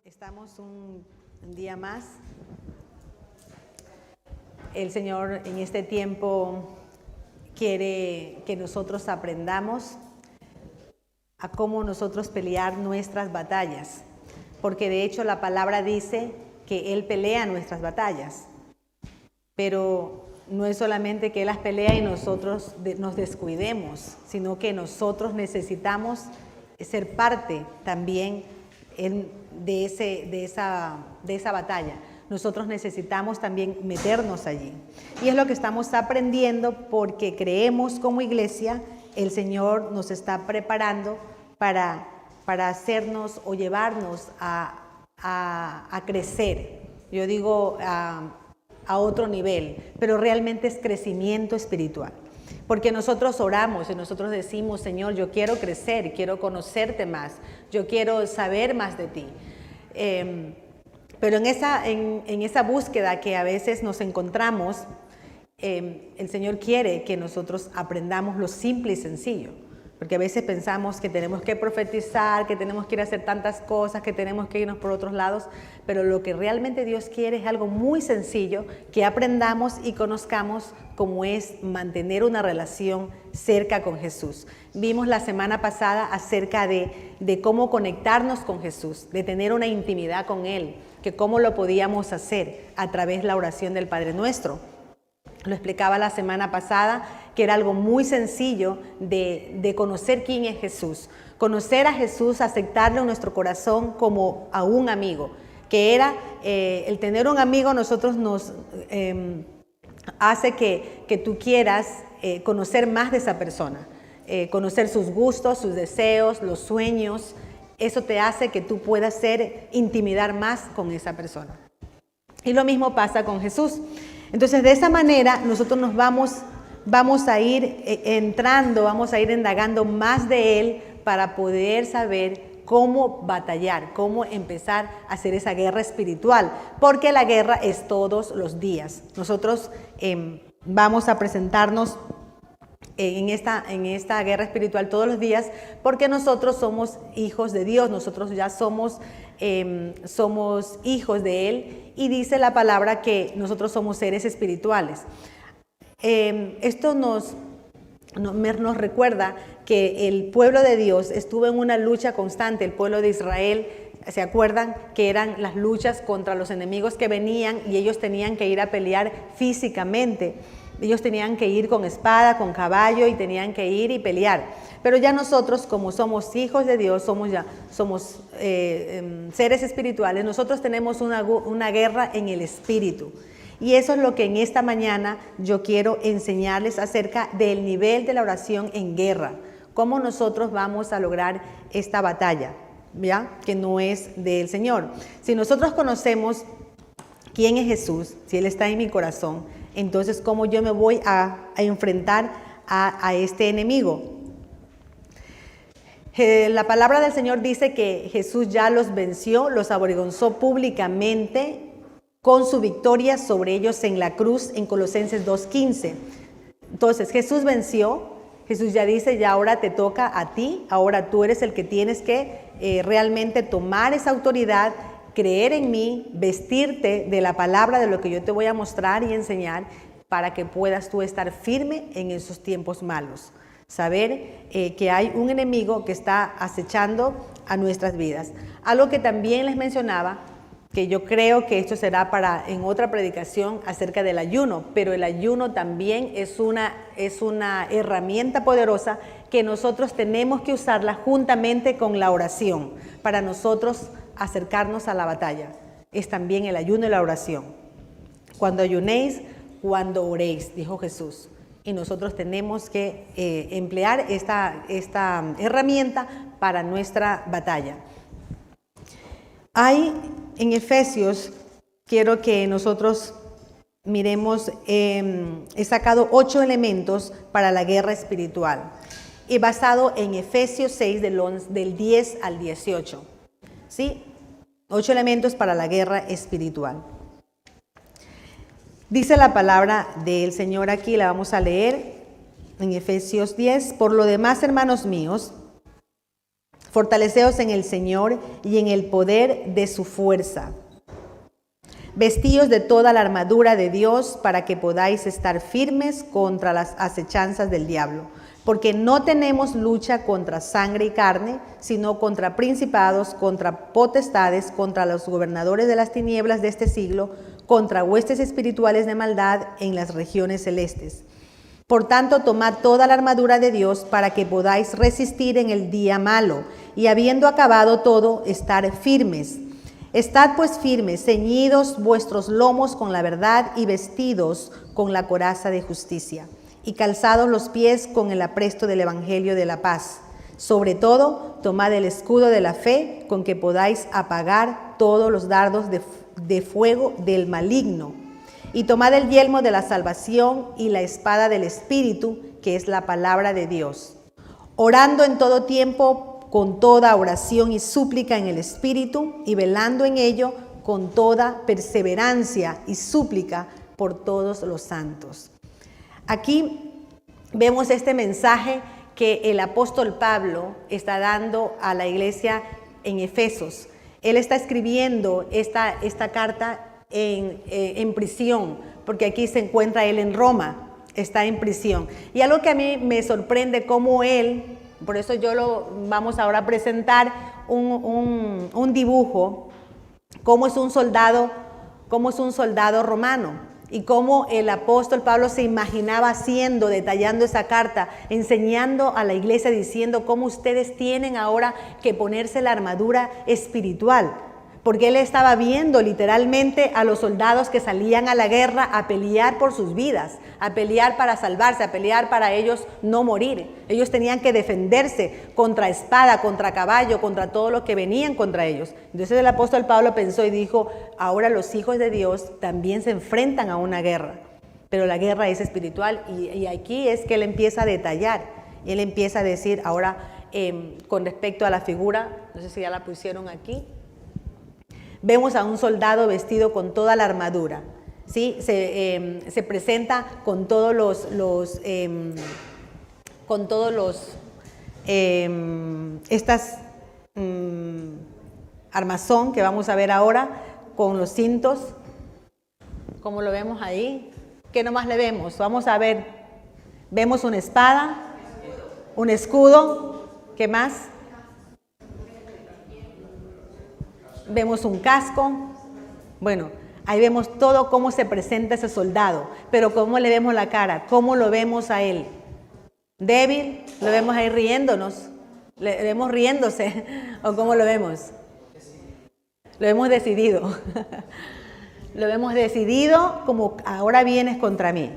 Estamos un día más. El Señor en este tiempo quiere que nosotros aprendamos a cómo nosotros pelear nuestras batallas, porque de hecho la palabra dice que Él pelea nuestras batallas, pero no es solamente que Él las pelea y nosotros nos descuidemos, sino que nosotros necesitamos ser parte también de esa batalla. Nosotros necesitamos también meternos allí. Y es lo que estamos aprendiendo porque creemos como iglesia, el Señor nos está preparando para hacernos o llevarnos a crecer. Yo digo a otro nivel, pero realmente es crecimiento espiritual. Porque nosotros oramos y nosotros decimos, Señor, yo quiero crecer, quiero conocerte más, yo quiero saber más de ti. Pero en esa búsqueda que a veces nos encontramos, el Señor quiere que nosotros aprendamos lo simple y sencillo. Porque a veces pensamos que tenemos que profetizar, que tenemos que ir a hacer tantas cosas, que tenemos que irnos por otros lados, pero lo que realmente Dios quiere es algo muy sencillo, que aprendamos y conozcamos cómo es mantener una relación cerca con Jesús. Vimos la semana pasada acerca de cómo conectarnos con Jesús, de tener una intimidad con Él, que cómo lo podíamos hacer a través de la oración del Padre Nuestro. Lo explicaba la semana pasada, que era algo muy sencillo de conocer quién es Jesús. Conocer a Jesús, aceptarlo en nuestro corazón como a un amigo. Que era el tener un amigo, nosotros nos hace que tú quieras conocer más de esa persona. Conocer sus gustos, sus deseos, los sueños. Eso te hace que tú puedas intimidar más con esa persona. Y lo mismo pasa con Jesús. Entonces, de esa manera, nosotros nos vamos a ir entrando, vamos a ir indagando más de Él para poder saber cómo batallar, cómo empezar a hacer esa guerra espiritual, porque la guerra es todos los días. Nosotros vamos a presentarnos en esta guerra espiritual todos los días, porque nosotros somos hijos de Dios, nosotros ya somos hijos de Él, y dice la palabra que nosotros somos seres espirituales. Esto nos recuerda que el pueblo de Dios estuvo en una lucha constante, el pueblo de Israel. ¿Se acuerdan que eran las luchas contra los enemigos que venían y ellos tenían que ir a pelear físicamente? Ellos tenían que ir con espada, con caballo y tenían que ir y pelear. Pero ya nosotros, como somos hijos de Dios, somos seres espirituales, nosotros tenemos una guerra en el espíritu. Y eso es lo que en esta mañana yo quiero enseñarles acerca del nivel de la oración en guerra. Cómo nosotros vamos a lograr esta batalla, ¿ya? Que no es del Señor. Si nosotros conocemos quién es Jesús, si Él está en mi corazón, entonces cómo yo me voy a enfrentar a este enemigo. La palabra del Señor dice que Jesús ya los venció, los avergonzó públicamente con su victoria sobre ellos en la cruz, en Colosenses 2:15. Entonces Jesús venció, Jesús ya dice, ya ahora te toca a ti, ahora tú eres el que tienes que realmente tomar esa autoridad, creer en mí, vestirte de la palabra, de lo que yo te voy a mostrar y enseñar, para que puedas tú estar firme en esos tiempos malos. Saber que hay un enemigo que está acechando a nuestras vidas. Algo que también les mencionaba, que yo creo que esto será en otra predicación acerca del ayuno, pero el ayuno también es una herramienta poderosa que nosotros tenemos que usarla juntamente con la oración para nosotros acercarnos a la batalla. Es también el ayuno y la oración. Cuando ayunéis, cuando oréis, dijo Jesús. Y nosotros tenemos que emplear esta herramienta para nuestra batalla. Hay en Efesios, quiero que nosotros miremos, he sacado 8 elementos para la guerra espiritual. Y basado en Efesios 6 del 10 al 18. ¿Sí? 8 elementos para la guerra espiritual. Dice la palabra del Señor aquí, la vamos a leer en Efesios 10. Por lo demás, hermanos míos, Fortaleceos en el Señor y en el poder de su fuerza. Vestíos de toda la armadura de Dios para que podáis estar firmes contra las acechanzas del diablo. Porque no tenemos lucha contra sangre y carne, sino contra principados, contra potestades, contra los gobernadores de las tinieblas de este siglo, contra huestes espirituales de maldad en las regiones celestes. Por tanto, tomad toda la armadura de Dios para que podáis resistir en el día malo, y habiendo acabado todo, estar firmes. Estad pues firmes, ceñidos vuestros lomos con la verdad y vestidos con la coraza de justicia, y calzados los pies con el apresto del evangelio de la paz. Sobre todo, tomad el escudo de la fe, con que podáis apagar todos los dardos de fuego del maligno. Y tomad el yelmo de la salvación y la espada del Espíritu, que es la palabra de Dios, orando en todo tiempo con toda oración y súplica en el Espíritu, y velando en ello con toda perseverancia y súplica por todos los santos. Aquí vemos este mensaje que el apóstol Pablo está dando a la iglesia en Efesos. Él está escribiendo esta carta en prisión, porque aquí se encuentra él en Roma, está en prisión. Y algo que a mí me sorprende, cómo él, por eso vamos ahora a presentar un dibujo, cómo es un soldado romano, y cómo el apóstol Pablo se imaginaba haciendo, detallando esa carta, enseñando a la iglesia, diciendo cómo ustedes tienen ahora que ponerse la armadura espiritual. Porque él estaba viendo literalmente a los soldados que salían a la guerra a pelear por sus vidas, a pelear para salvarse, a pelear para ellos no morir. Ellos tenían que defenderse contra espada, contra caballo, contra todo lo que venían contra ellos. Entonces el apóstol Pablo pensó y dijo, ahora los hijos de Dios también se enfrentan a una guerra, pero la guerra es espiritual. Y aquí es que él empieza a detallar, y él empieza a decir ahora con respecto a la figura, no sé si ya la pusieron aquí. Vemos a un soldado vestido con toda la armadura, ¿sí? Se presenta con todos armazón que vamos a ver ahora, con los cintos, como lo vemos ahí. ¿Qué nomás le vemos? Vamos a ver, vemos una espada, un escudo, ¿qué más? Vemos un casco. Bueno, ahí vemos todo cómo se presenta ese soldado, pero cómo le vemos la cara, cómo lo vemos a él. Débil, lo vemos ahí riéndonos, le vemos riéndose, o cómo lo vemos. Lo hemos decidido. Lo hemos decidido como ahora vienes contra mí.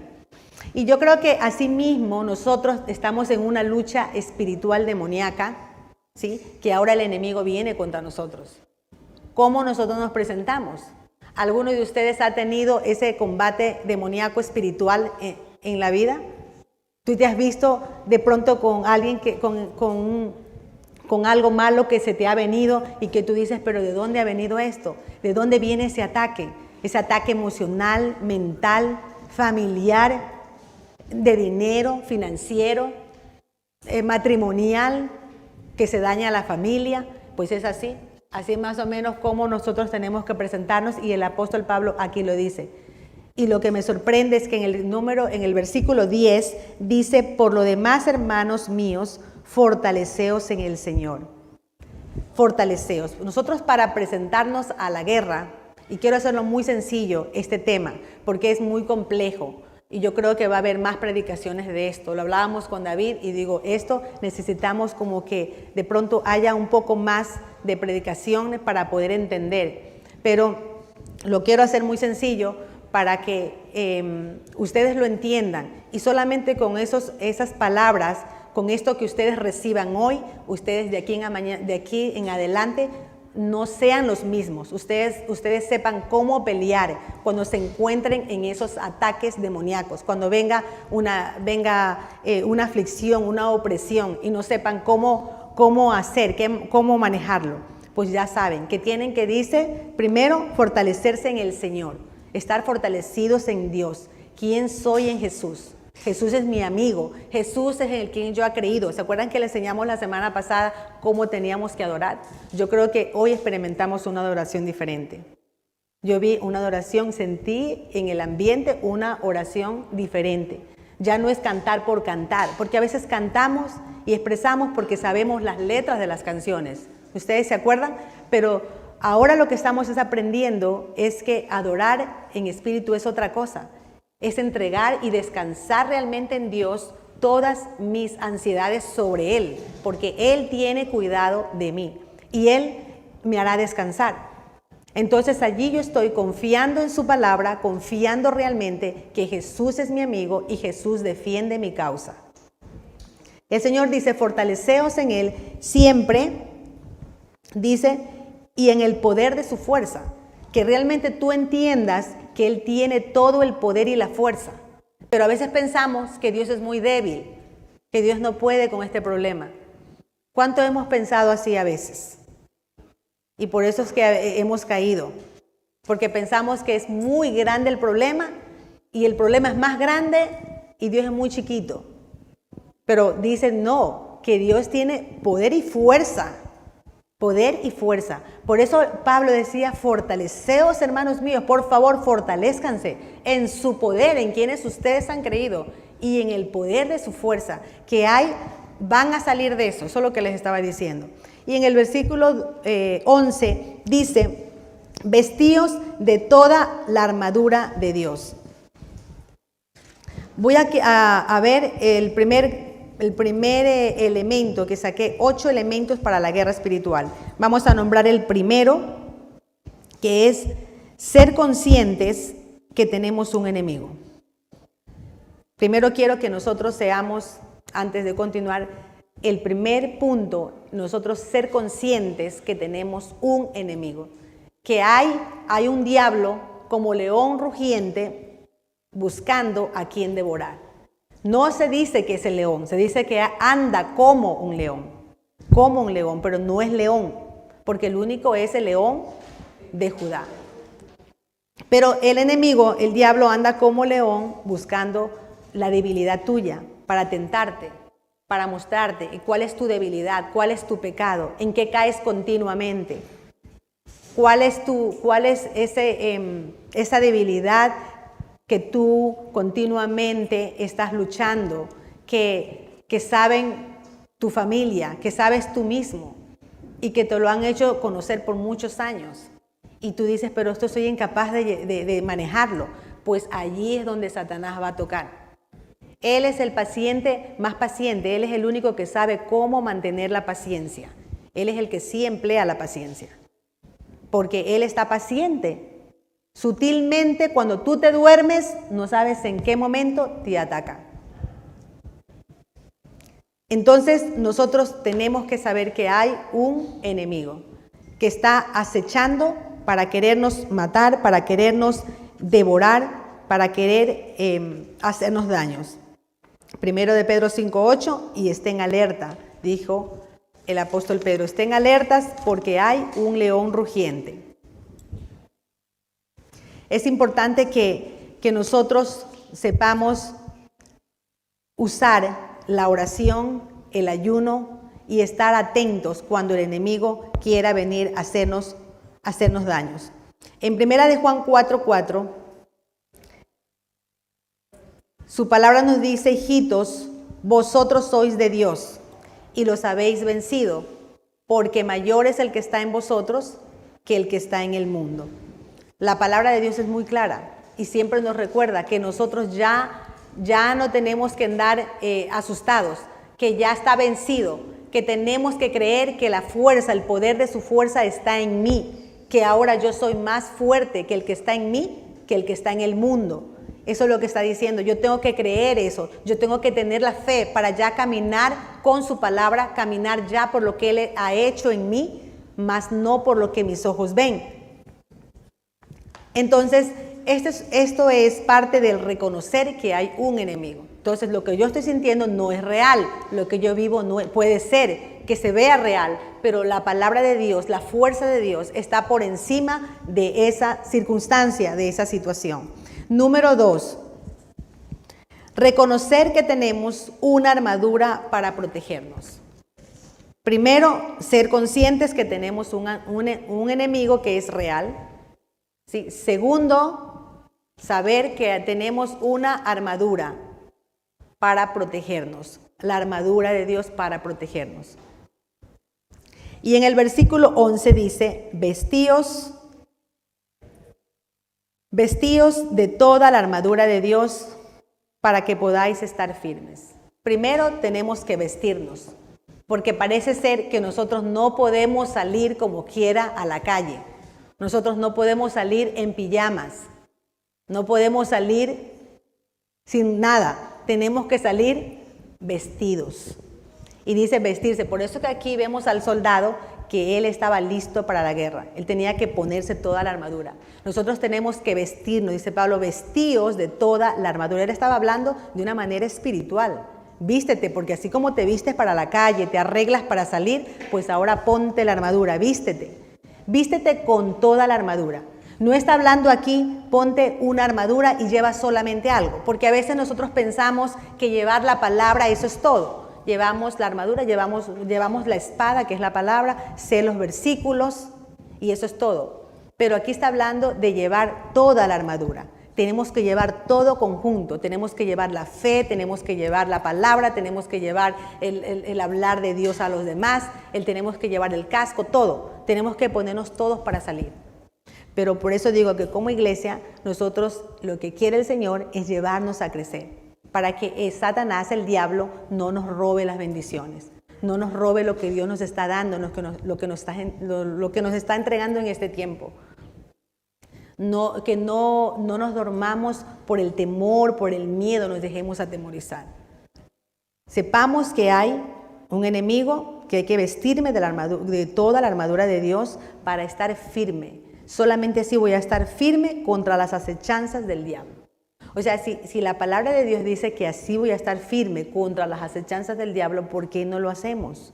Y yo creo que así mismo nosotros estamos en una lucha espiritual demoníaca, ¿sí? Que ahora el enemigo viene contra nosotros. ¿Cómo nosotros nos presentamos? ¿Alguno de ustedes ha tenido ese combate demoníaco espiritual en la vida? ¿Tú te has visto de pronto con alguien con algo malo que se te ha venido y que tú dices, pero ¿de dónde ha venido esto? ¿De dónde viene ese ataque? Ese ataque emocional, mental, familiar, de dinero, financiero, matrimonial, que se daña a la familia. Pues es así. Así más o menos como nosotros tenemos que presentarnos, y el apóstol Pablo aquí lo dice. Y lo que me sorprende es que en el versículo 10 dice, por lo demás, hermanos míos, fortaleceos en el Señor. Fortaleceos. Nosotros para presentarnos a la guerra, y quiero hacerlo muy sencillo este tema, porque es muy complejo, y yo creo que va a haber más predicaciones de esto. Lo hablábamos con David y digo, esto necesitamos como que de pronto haya un poco más de predicaciones para poder entender. Pero lo quiero hacer muy sencillo para que ustedes lo entiendan. Y solamente con esas palabras, con esto que ustedes reciban hoy, ustedes de aquí en adelante no sean los mismos. Ustedes sepan cómo pelear cuando se encuentren en esos ataques demoníacos, cuando venga una aflicción, una opresión, y no sepan cómo hacer, cómo manejarlo. Pues ya saben que tienen que, dice, primero fortalecerse en el Señor, estar fortalecidos en Dios. ¿Quién soy en Jesús? Jesús es mi amigo. Jesús es el quien yo he creído. ¿Se acuerdan que le enseñamos la semana pasada cómo teníamos que adorar? Yo creo que hoy experimentamos una adoración diferente. Yo vi una adoración, sentí en el ambiente una oración diferente. Ya no es cantar por cantar, porque a veces cantamos y expresamos porque sabemos las letras de las canciones. ¿Ustedes se acuerdan? Pero ahora lo que estamos es aprendiendo es que adorar en espíritu es otra cosa. Es entregar y descansar realmente en Dios todas mis ansiedades sobre Él, porque Él tiene cuidado de mí y Él me hará descansar. Entonces allí yo estoy confiando en su palabra, confiando realmente que Jesús es mi amigo y Jesús defiende mi causa. El Señor dice, fortaleceos en Él siempre, dice, y en el poder de su fuerza. Que realmente tú entiendas que Él tiene todo el poder y la fuerza. Pero a veces pensamos que Dios es muy débil, que Dios no puede con este problema. ¿Cuánto hemos pensado así a veces? Y por eso es que hemos caído. Porque pensamos que es muy grande el problema y el problema es más grande y Dios es muy chiquito. Pero dicen no, que Dios tiene poder y fuerza. Poder y fuerza. Por eso Pablo decía, fortaleceos, hermanos míos, por favor, fortalézcanse en su poder, en quienes ustedes han creído y en el poder de su fuerza, que van a salir de eso. Eso es lo que les estaba diciendo. Y en el versículo 11 dice, vestíos de toda la armadura de Dios. Voy a ver el primer elemento que saqué, 8 elementos para la guerra espiritual. Vamos a nombrar el primero, que es ser conscientes que tenemos un enemigo. Primero quiero que nosotros seamos, antes de continuar, el primer punto, nosotros ser conscientes que tenemos un enemigo. Que hay un diablo como león rugiente buscando a quien devorar. No se dice que es el león, se dice que anda como un león, pero no es león, porque el único es el león de Judá. Pero el enemigo, el diablo, anda como león buscando la debilidad tuya para tentarte, para mostrarte cuál es tu debilidad, cuál es tu pecado, en qué caes continuamente, cuál es esa debilidad que tú continuamente estás luchando, que saben tu familia, que sabes tú mismo y que te lo han hecho conocer por muchos años. Y tú dices, pero esto soy incapaz de manejarlo. Pues allí es donde Satanás va a tocar. Él es el paciente más paciente, Él es el único que sabe cómo mantener la paciencia. Él es el que sí emplea la paciencia, porque Él está paciente. Sutilmente, cuando tú te duermes, no sabes en qué momento te ataca. Entonces, nosotros tenemos que saber que hay un enemigo que está acechando para querernos matar, para querernos devorar, para querer hacernos daños. Primero de Pedro 5:8, y estén alerta, dijo el apóstol Pedro, estén alertas porque hay un león rugiente. Es importante que nosotros sepamos usar la oración, el ayuno y estar atentos cuando el enemigo quiera venir a hacernos daños. En primera de Juan 4:4, su palabra nos dice, hijitos, vosotros sois de Dios y los habéis vencido, porque mayor es el que está en vosotros que el que está en el mundo. La palabra de Dios es muy clara y siempre nos recuerda que nosotros ya no tenemos que andar asustados, que ya está vencido, que tenemos que creer que la fuerza, el poder de su fuerza está en mí, que ahora yo soy más fuerte que el que está en mí, que el que está en el mundo. Eso es lo que está diciendo. Yo tengo que creer eso. Yo tengo que tener la fe para ya caminar con su palabra, caminar ya por lo que Él ha hecho en mí, más no por lo que mis ojos ven. Entonces, esto es parte del reconocer que hay un enemigo. Entonces, lo que yo estoy sintiendo no es real. Lo que yo vivo no puede ser que se vea real, pero la palabra de Dios, la fuerza de Dios está por encima de esa circunstancia, de esa situación. Número 2, Reconocer que tenemos una armadura para protegernos. Primero, ser conscientes que tenemos un enemigo que es real. ¿Sí? Segundo, saber que tenemos una armadura para protegernos. La armadura de Dios para protegernos. Y en el versículo 11 dice, vestíos de toda la armadura de Dios para que podáis estar firmes. Primero tenemos que vestirnos, porque parece ser que nosotros no podemos salir como quiera a la calle. Nosotros no podemos salir en pijamas, no podemos salir sin nada, tenemos que salir vestidos. Y dice vestirse, por eso que aquí vemos al soldado que él estaba listo para la guerra. Él tenía que ponerse toda la armadura. Nosotros tenemos que vestirnos, dice Pablo, vestíos de toda la armadura. Él estaba hablando de una manera espiritual. Vístete, porque así como te vistes para la calle, te arreglas para salir, pues ahora ponte la armadura, vístete. Vístete con toda la armadura. No está hablando aquí, ponte una armadura y lleva solamente algo, porque a veces nosotros pensamos que llevar la palabra, eso es todo. Llevamos la armadura, llevamos la espada, que es la palabra, sé los versículos, y eso es todo. Pero aquí está hablando de llevar toda la armadura. Tenemos que llevar todo conjunto, tenemos que llevar la fe, tenemos que llevar la palabra, tenemos que llevar el hablar de Dios a los demás, tenemos que llevar el casco, todo. Tenemos que ponernos todos para salir. Pero por eso digo que como iglesia, nosotros lo que quiere el Señor es llevarnos a crecer, para que Satanás, el diablo, no nos robe las bendiciones, no nos robe lo que Dios nos está dando, lo que nos está entregando en este tiempo. Que no nos dormamos por el temor, por el miedo, nos dejemos atemorizar. Sepamos que hay un enemigo, que hay que vestirme de toda la armadura de Dios para estar firme. Solamente así voy a estar firme contra las acechanzas del diablo. O sea, si la palabra de Dios dice que así voy a estar firme contra las acechanzas del diablo, ¿por qué no lo hacemos?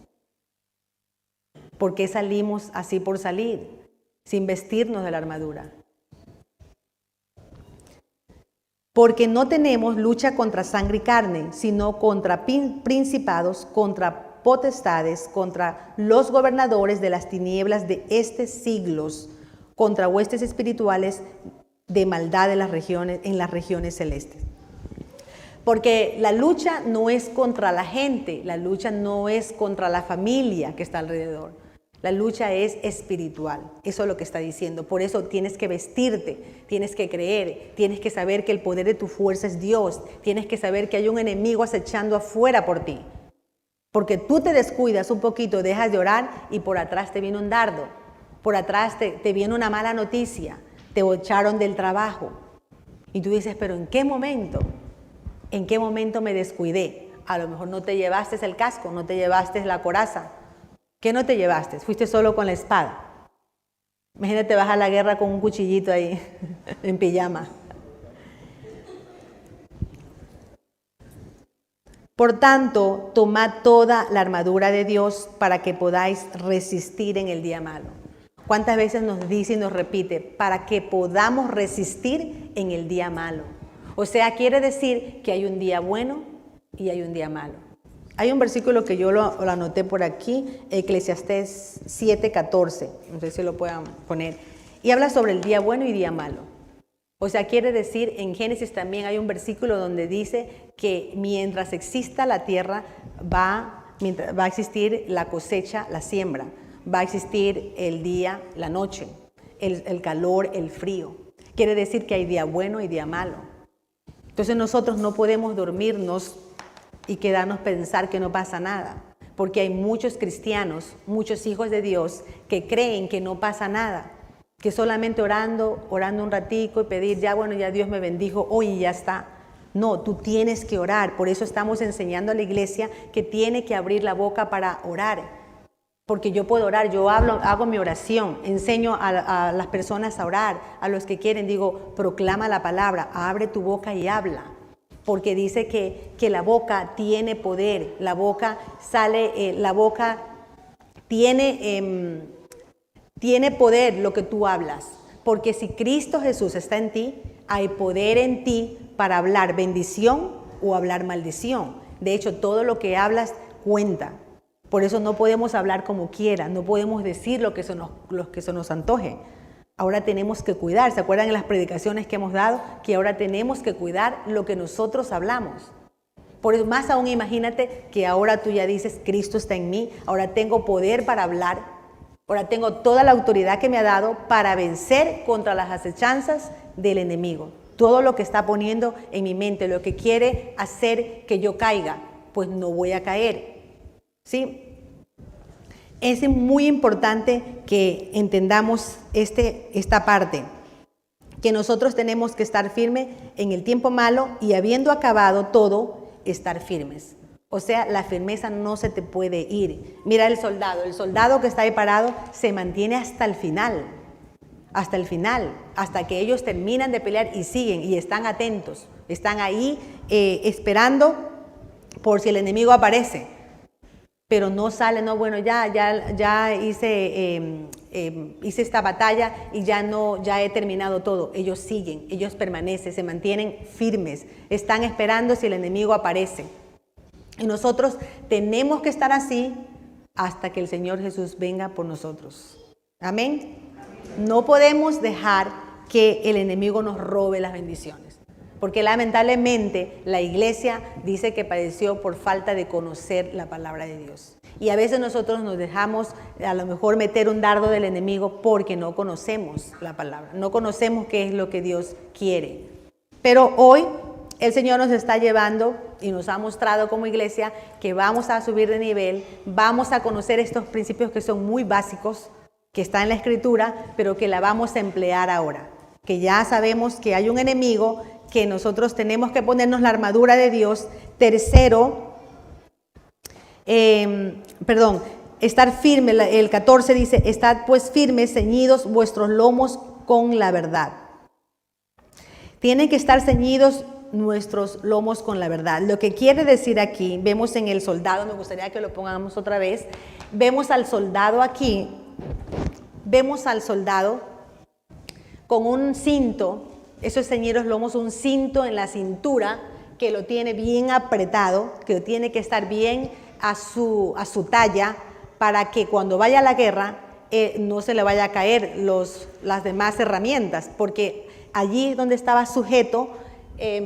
¿Por qué salimos así por salir, sin vestirnos de la armadura? Porque no tenemos lucha contra sangre y carne, sino contra principados, contra potestades, contra los gobernadores de las tinieblas de estos siglos, contra huestes espirituales de maldad en las regiones celestes. Porque la lucha no es contra la gente, la lucha no es contra la familia que está alrededor. La lucha es espiritual, eso es lo que está diciendo. Por eso tienes que vestirte, tienes que creer, tienes que saber que el poder de tu fuerza es Dios, tienes que saber que hay un enemigo acechando afuera por ti. Porque tú te descuidas un poquito, dejas de orar y por atrás te viene un dardo, por atrás te viene una mala noticia, te echaron del trabajo. Y tú dices, pero ¿en qué momento? ¿En qué momento me descuidé? A lo mejor no te llevaste el casco, no te llevaste la coraza. ¿Qué no te llevaste? Fuiste solo con la espada. Imagínate, vas a la guerra con un cuchillito ahí, en pijama. Por tanto, tomad toda la armadura de Dios para que podáis resistir en el día malo. ¿Cuántas veces nos dice y nos repite? Para que podamos resistir en el día malo. O sea, quiere decir que hay un día bueno y hay un día malo. Hay un versículo que yo lo anoté por aquí, Eclesiastés 7:14, no sé si lo puedan poner, y habla sobre el día bueno y día malo. O sea, quiere decir, en Génesis también hay un versículo donde dice que mientras exista la tierra va a existir la cosecha, la siembra, va a existir el día, la noche, el calor, el frío. Quiere decir que hay día bueno y día malo. Entonces nosotros no podemos dormirnos y quedarnos pensar que no pasa nada, porque hay muchos cristianos, muchos hijos de Dios que creen que no pasa nada, que solamente orando un ratico y pedir, ya Dios me bendijo hoy y ya está. No, tú tienes que orar, por eso estamos enseñando a la iglesia que tiene que abrir la boca para orar, porque yo puedo orar, yo hago mi oración, enseño a las personas a orar, a los que quieren, digo, proclama la palabra, abre tu boca y habla. Porque dice que la boca tiene poder, la boca tiene poder lo que tú hablas. Porque si Cristo Jesús está en ti, hay poder en ti para hablar bendición o hablar maldición. De hecho, todo lo que hablas cuenta. Por eso no podemos hablar como quiera, no podemos decir lo que se nos antoje. Ahora tenemos que cuidar. ¿Se acuerdan en las predicaciones que hemos dado? Que ahora tenemos que cuidar lo que nosotros hablamos. Por eso, más aún, imagínate que ahora tú ya dices, Cristo está en mí, ahora tengo poder para hablar, ahora tengo toda la autoridad que me ha dado para vencer contra las acechanzas del enemigo. Todo lo que está poniendo en mi mente, lo que quiere hacer que yo caiga, pues no voy a caer. ¿Sí? Es muy importante que entendamos esta parte, que nosotros tenemos que estar firmes en el tiempo malo y habiendo acabado todo, estar firmes. O sea, la firmeza no se te puede ir. Mira el soldado que está ahí parado se mantiene hasta el final, hasta que ellos terminan de pelear y siguen y están atentos, están ahí esperando por si el enemigo aparece. Pero no sale, no, bueno, ya hice esta batalla y ya he terminado todo. Ellos siguen, ellos permanecen, se mantienen firmes, están esperando si el enemigo aparece. Y nosotros tenemos que estar así hasta que el Señor Jesús venga por nosotros. Amén. No podemos dejar que el enemigo nos robe las bendiciones. Porque lamentablemente la iglesia dice que padeció por falta de conocer la palabra de Dios. Y a veces nosotros nos dejamos a lo mejor meter un dardo del enemigo porque no conocemos la palabra. No conocemos qué es lo que Dios quiere. Pero hoy el Señor nos está llevando y nos ha mostrado como iglesia que vamos a subir de nivel, vamos a conocer estos principios que son muy básicos, que están en la Escritura, pero que la vamos a emplear ahora. Que ya sabemos que hay un enemigo, que nosotros tenemos que ponernos la armadura de Dios. Tercero, estar firme. El 14 dice, estad pues firmes, ceñidos vuestros lomos con la verdad. Tienen que estar ceñidos nuestros lomos con la verdad. Lo que quiere decir aquí, vemos en el soldado, me gustaría que lo pongamos otra vez, vemos al soldado aquí, vemos al soldado con un cinto. Eso es ceñir los lomos, un cinto en la cintura que lo tiene bien apretado, que lo tiene que estar bien a su talla para que cuando vaya a la guerra no se le vaya a caer las demás herramientas, porque allí donde estaba sujeto,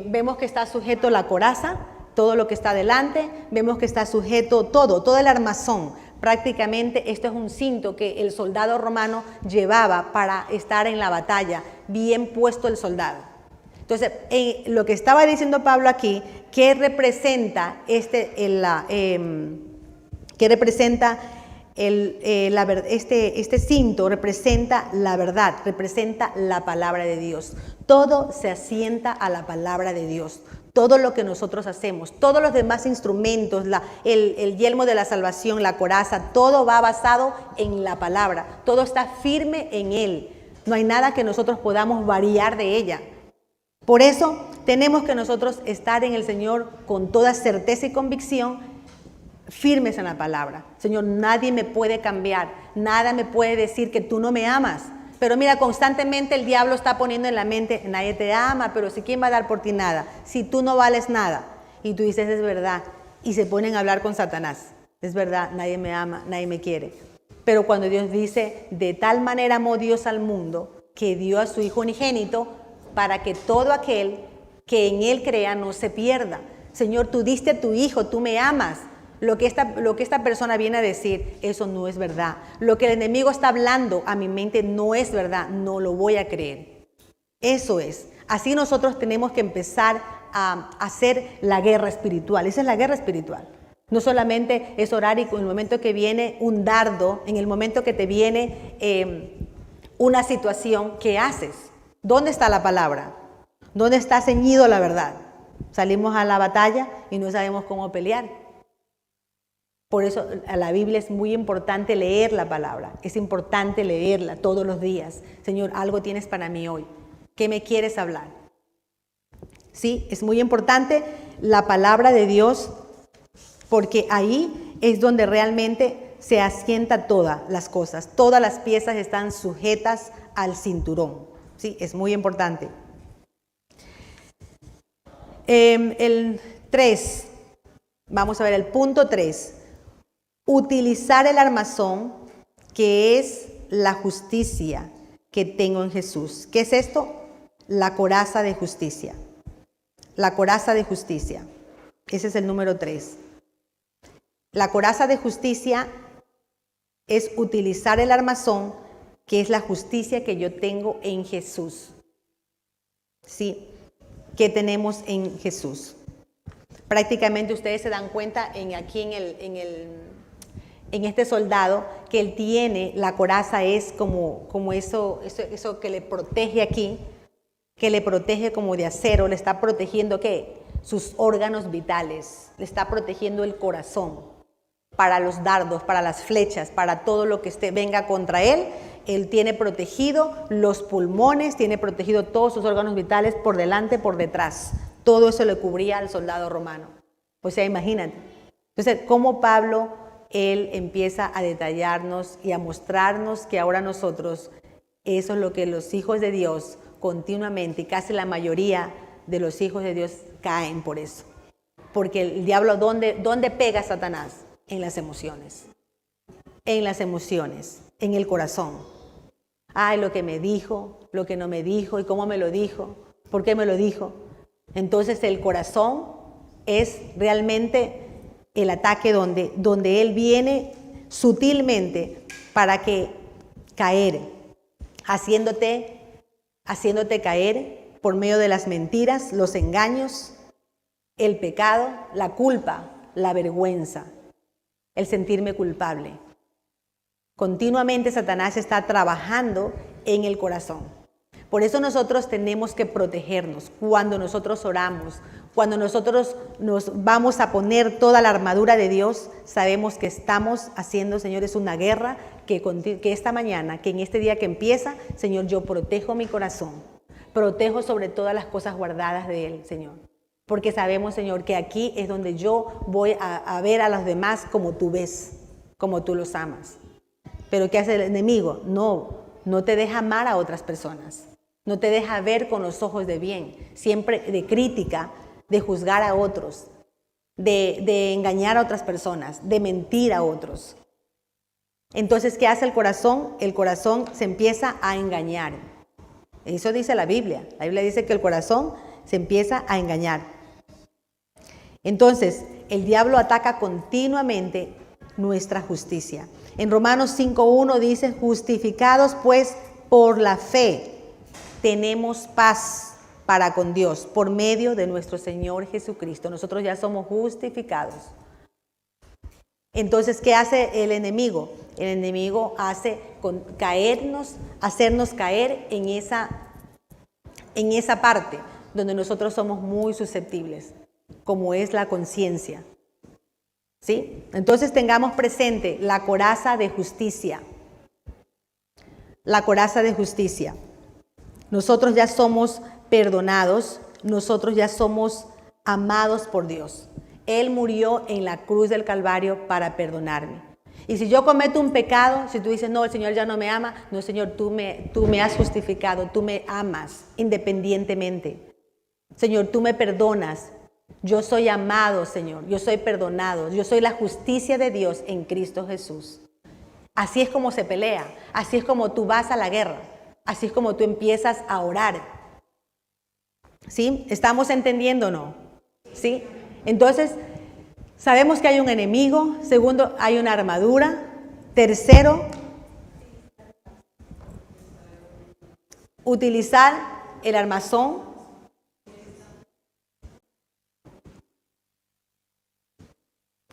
vemos que está sujeto la coraza, todo lo que está delante, vemos que está sujeto todo el armazón. Prácticamente esto es un cinto que el soldado romano llevaba para estar en la batalla, bien puesto el soldado. Entonces, lo que estaba diciendo Pablo aquí, ¿qué representa este cinto? Representa la verdad, representa la palabra de Dios. Todo se asienta a la palabra de Dios. Todo lo que nosotros hacemos, todos los demás instrumentos, el yelmo de la salvación, la coraza, todo va basado en la palabra. Todo está firme en Él. No hay nada que nosotros podamos variar de ella. Por eso tenemos que nosotros estar en el Señor con toda certeza y convicción, firmes en la palabra. Señor, nadie me puede cambiar, nada me puede decir que tú no me amas. Pero mira, constantemente el diablo está poniendo en la mente, nadie te ama, pero si quién va a dar por ti nada, si tú no vales nada. Y tú dices, es verdad, y se ponen a hablar con Satanás. Es verdad, nadie me ama, nadie me quiere. Pero cuando Dios dice, de tal manera amó Dios al mundo, que dio a su Hijo unigénito, para que todo aquel que en Él crea no se pierda. Señor, tú diste a tu Hijo, tú me amas. Lo que esta persona viene a decir, eso no es verdad. Lo que el enemigo está hablando a mi mente no es verdad, no lo voy a creer. Eso es. Así nosotros tenemos que empezar a hacer la guerra espiritual. Esa es la guerra espiritual. No solamente es orar y en el momento que viene un dardo, en el momento que te viene una situación, ¿qué haces? ¿Dónde está la palabra? ¿Dónde está ceñido la verdad? Salimos a la batalla y no sabemos cómo pelear. Por eso a la Biblia es muy importante leer la palabra. Es importante leerla todos los días. Señor, algo tienes para mí hoy. ¿Qué me quieres hablar? Sí, es muy importante la palabra de Dios, porque ahí es donde realmente se asienta todas las cosas. Todas las piezas están sujetas al cinturón. Sí, es muy importante. El 3. Vamos a ver el punto 3. Utilizar el armazón, que es la justicia que tengo en Jesús. ¿Qué es esto? La coraza de justicia. La coraza de justicia. Ese es el número 3. La coraza de justicia es utilizar el armazón, que es la justicia que yo tengo en Jesús. Sí, que tenemos en Jesús. Prácticamente ustedes se dan cuenta aquí en este soldado que él tiene, la coraza es como eso que le protege aquí, que le protege como de acero, le está protegiendo ¿qué? Sus órganos vitales, le está protegiendo el corazón para los dardos, para las flechas, para todo lo que venga contra él. Él tiene protegido los pulmones, tiene protegido todos sus órganos vitales por delante, por detrás. Todo eso le cubría al soldado romano. O sea, imagínate. Entonces, cómo Pablo, él empieza a detallarnos y a mostrarnos que ahora nosotros, eso es lo que los hijos de Dios continuamente, y casi la mayoría de los hijos de Dios caen por eso. Porque el diablo, ¿dónde pega a Satanás? En las emociones. En las emociones, en el corazón. Ay, lo que me dijo, lo que no me dijo, y cómo me lo dijo, por qué me lo dijo. Entonces el corazón es realmente el ataque donde él viene sutilmente para que caer, haciéndote caer por medio de las mentiras, los engaños, el pecado, la culpa, la vergüenza, el sentirme culpable. Continuamente Satanás está trabajando en el corazón. Por eso nosotros tenemos que protegernos cuando nosotros oramos, cuando nosotros nos vamos a poner toda la armadura de Dios. Sabemos que estamos haciendo, señores, una guerra que esta mañana, que en este día que empieza, Señor, yo protejo mi corazón, protejo sobre todas las cosas guardadas de Él, Señor. Porque sabemos, Señor, que aquí es donde yo voy a ver a los demás como tú ves, como tú los amas. Pero ¿qué hace el enemigo? No te deja amar a otras personas. No te deja ver con los ojos de bien, siempre de crítica, de juzgar a otros, de engañar a otras personas, de mentir a otros. Entonces, ¿qué hace el corazón? El corazón se empieza a engañar. Eso dice la Biblia. La Biblia dice que el corazón se empieza a engañar. Entonces, el diablo ataca continuamente nuestra justicia. En Romanos 5:1 dice, justificados pues por la fe, tenemos paz para con Dios por medio de nuestro Señor Jesucristo. Nosotros ya somos justificados. Entonces, ¿qué hace el enemigo? El enemigo hace hacernos caer en esa parte donde nosotros somos muy susceptibles, como es la conciencia. ¿Sí? Entonces tengamos presente la coraza de justicia. La coraza de justicia. Nosotros ya somos perdonados, nosotros ya somos amados por Dios. Él murió en la cruz del Calvario para perdonarme. Y si yo cometo un pecado, si tú dices, no, el Señor ya no me ama, no, Señor, tú me has justificado, tú me amas independientemente. Señor, tú me perdonas. Yo soy amado, Señor, yo soy perdonado, yo soy la justicia de Dios en Cristo Jesús. Así es como se pelea, así es como tú vas a la guerra, así es como tú empiezas a orar. ¿Sí? ¿Estamos entendiendo o no? ¿Sí? Entonces, sabemos que hay un enemigo. Segundo, hay una armadura. Tercero, utilizar el armazón.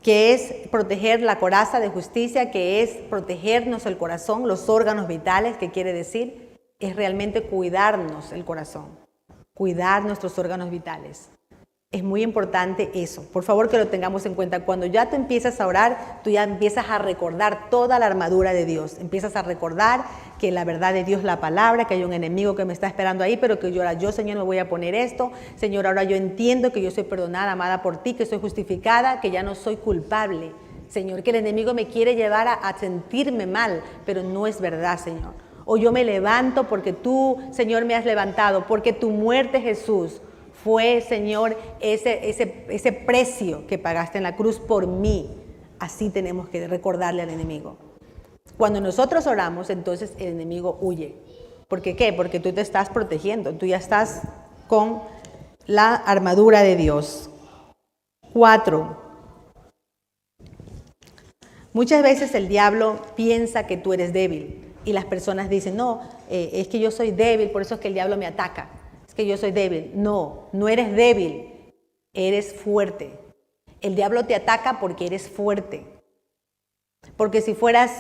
Que es proteger la coraza de justicia, que es protegernos el corazón, los órganos vitales, que quiere decir, es realmente cuidarnos el corazón, cuidar nuestros órganos vitales. Es muy importante eso. Por favor, que lo tengamos en cuenta. Cuando ya tú empiezas a orar, tú ya empiezas a recordar toda la armadura de Dios. Empiezas a recordar que la verdad de Dios, la palabra, que hay un enemigo que me está esperando ahí, pero que yo, Señor, me voy a poner esto. Señor, ahora yo entiendo que yo soy perdonada, amada por ti, que soy justificada, que ya no soy culpable. Señor, que el enemigo me quiere llevar a sentirme mal, pero no es verdad, Señor. O yo me levanto porque tú, Señor, me has levantado, porque tu muerte, Jesús, Fue, Señor, ese precio que pagaste en la cruz por mí. Así tenemos que recordarle al enemigo. Cuando nosotros oramos, entonces el enemigo huye. ¿Por qué? Porque tú te estás protegiendo. Tú ya estás con la armadura de Dios. 4. Muchas veces el diablo piensa que tú eres débil. Y las personas dicen, no, es que yo soy débil, por eso es que el diablo me ataca. Es que yo soy débil. No, no eres débil, eres fuerte. El diablo te ataca porque eres fuerte. Porque si fueras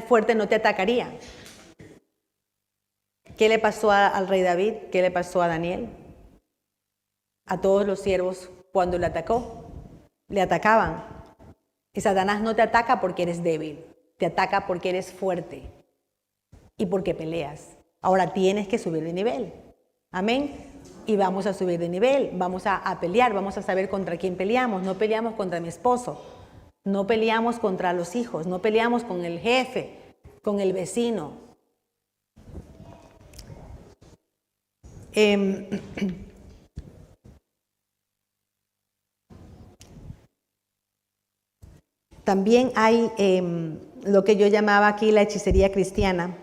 fuerte no te atacaría. ¿Qué le pasó al rey David? ¿Qué le pasó a Daniel? A todos los siervos cuando le atacó, le atacaban. Y Satanás no te ataca porque eres débil, te ataca porque eres fuerte y porque peleas. Ahora tienes que subir de nivel. Amén. Y vamos a subir de nivel, vamos a pelear, vamos a saber contra quién peleamos. No peleamos contra mi esposo, no peleamos contra los hijos, no peleamos con el jefe, con el vecino. También hay lo que yo llamaba aquí la hechicería cristiana.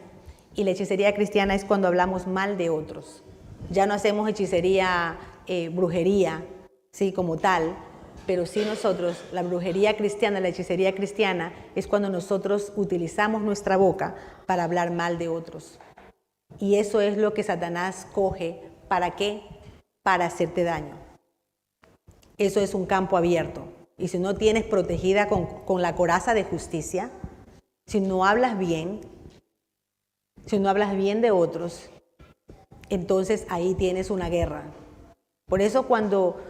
Y la hechicería cristiana es cuando hablamos mal de otros. Ya no hacemos hechicería, brujería, ¿sí? Como tal, pero sí nosotros, la brujería cristiana, la hechicería cristiana, es cuando nosotros utilizamos nuestra boca para hablar mal de otros. Y eso es lo que Satanás coge. ¿Para qué? Para hacerte daño. Eso es un campo abierto. Y si no tienes protegida con la coraza de justicia, si no hablas bien de otros, entonces ahí tienes una guerra. Por eso cuando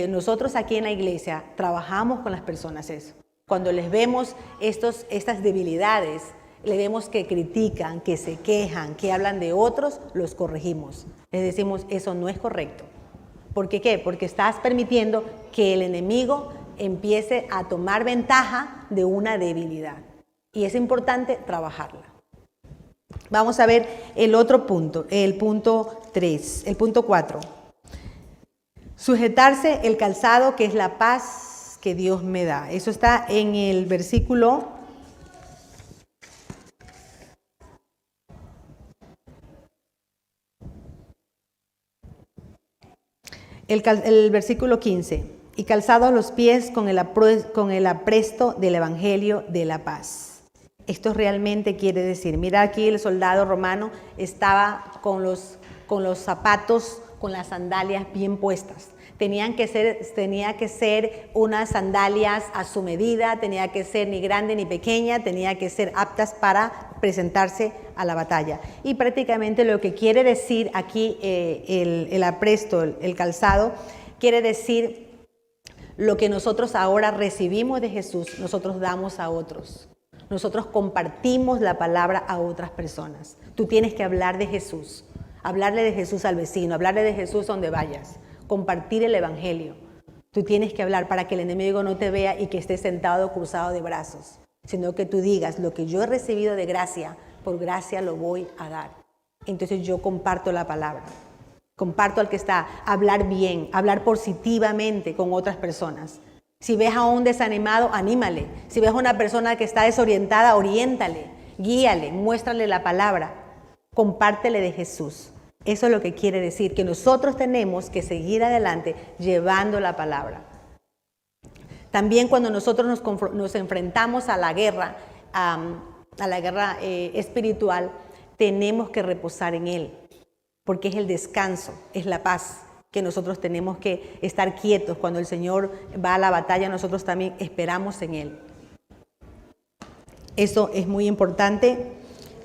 nosotros aquí en la iglesia trabajamos con las personas eso, cuando les vemos estas debilidades, le vemos que critican, que se quejan, que hablan de otros, los corregimos. Les decimos, eso no es correcto. ¿Por qué qué? Porque estás permitiendo que el enemigo empiece a tomar ventaja de una debilidad. Y es importante trabajarla. Vamos a ver el otro punto, el punto 4. Sujetarse el calzado, que es la paz que Dios me da. Eso está en el versículo 15. Y calzados los pies con el apresto del evangelio de la paz. Esto realmente quiere decir, mira aquí el soldado romano estaba con los zapatos, con las sandalias bien puestas. Tenía que ser unas sandalias a su medida, tenía que ser ni grande ni pequeña, tenía que ser aptas para presentarse a la batalla. Y prácticamente lo que quiere decir aquí el apresto, el calzado, quiere decir lo que nosotros ahora recibimos de Jesús, nosotros damos a otros. Nosotros compartimos la palabra a otras personas. Tú tienes que hablar de Jesús, hablarle de Jesús al vecino, hablarle de Jesús donde vayas, compartir el evangelio. Tú tienes que hablar para que el enemigo no te vea y que estés sentado cruzado de brazos, sino que tú digas, lo que yo he recibido de gracia, por gracia lo voy a dar. Entonces yo comparto la palabra, comparto al que está, hablar bien, hablar positivamente con otras personas. Si ves a un desanimado, anímale. Si ves a una persona que está desorientada, oriéntale, guíale, muéstrale la palabra, compártele de Jesús. Eso es lo que quiere decir, que nosotros tenemos que seguir adelante llevando la palabra. También cuando nosotros nos enfrentamos a la guerra, espiritual, tenemos que reposar en Él, porque es el descanso, es la paz, que nosotros tenemos que estar quietos. Cuando el Señor va a la batalla, nosotros también esperamos en Él. Eso es muy importante.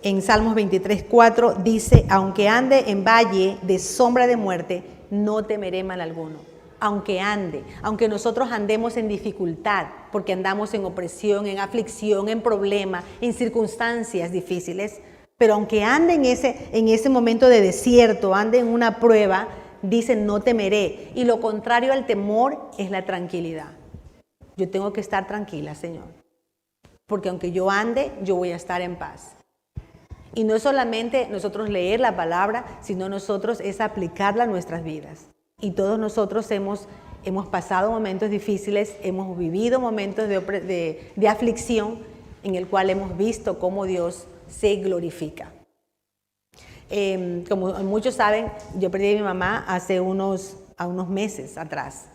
En Salmos 23:4 dice, aunque ande en valle de sombra de muerte, no temeré mal alguno. Aunque nosotros andemos en dificultad, porque andamos en opresión, en aflicción, en problema, en circunstancias difíciles, pero aunque ande en ese momento de desierto, ande en una prueba, dice no temeré. Y lo contrario al temor es la tranquilidad. Yo tengo que estar tranquila, Señor, porque aunque yo ande, yo voy a estar en paz. Y no solamente nosotros leer la palabra, sino nosotros es aplicarla a nuestras vidas. Y todos nosotros hemos pasado momentos difíciles, hemos vivido momentos de aflicción en el cual hemos visto cómo Dios se glorifica. Como muchos saben, yo perdí a mi mamá hace unos meses atrás.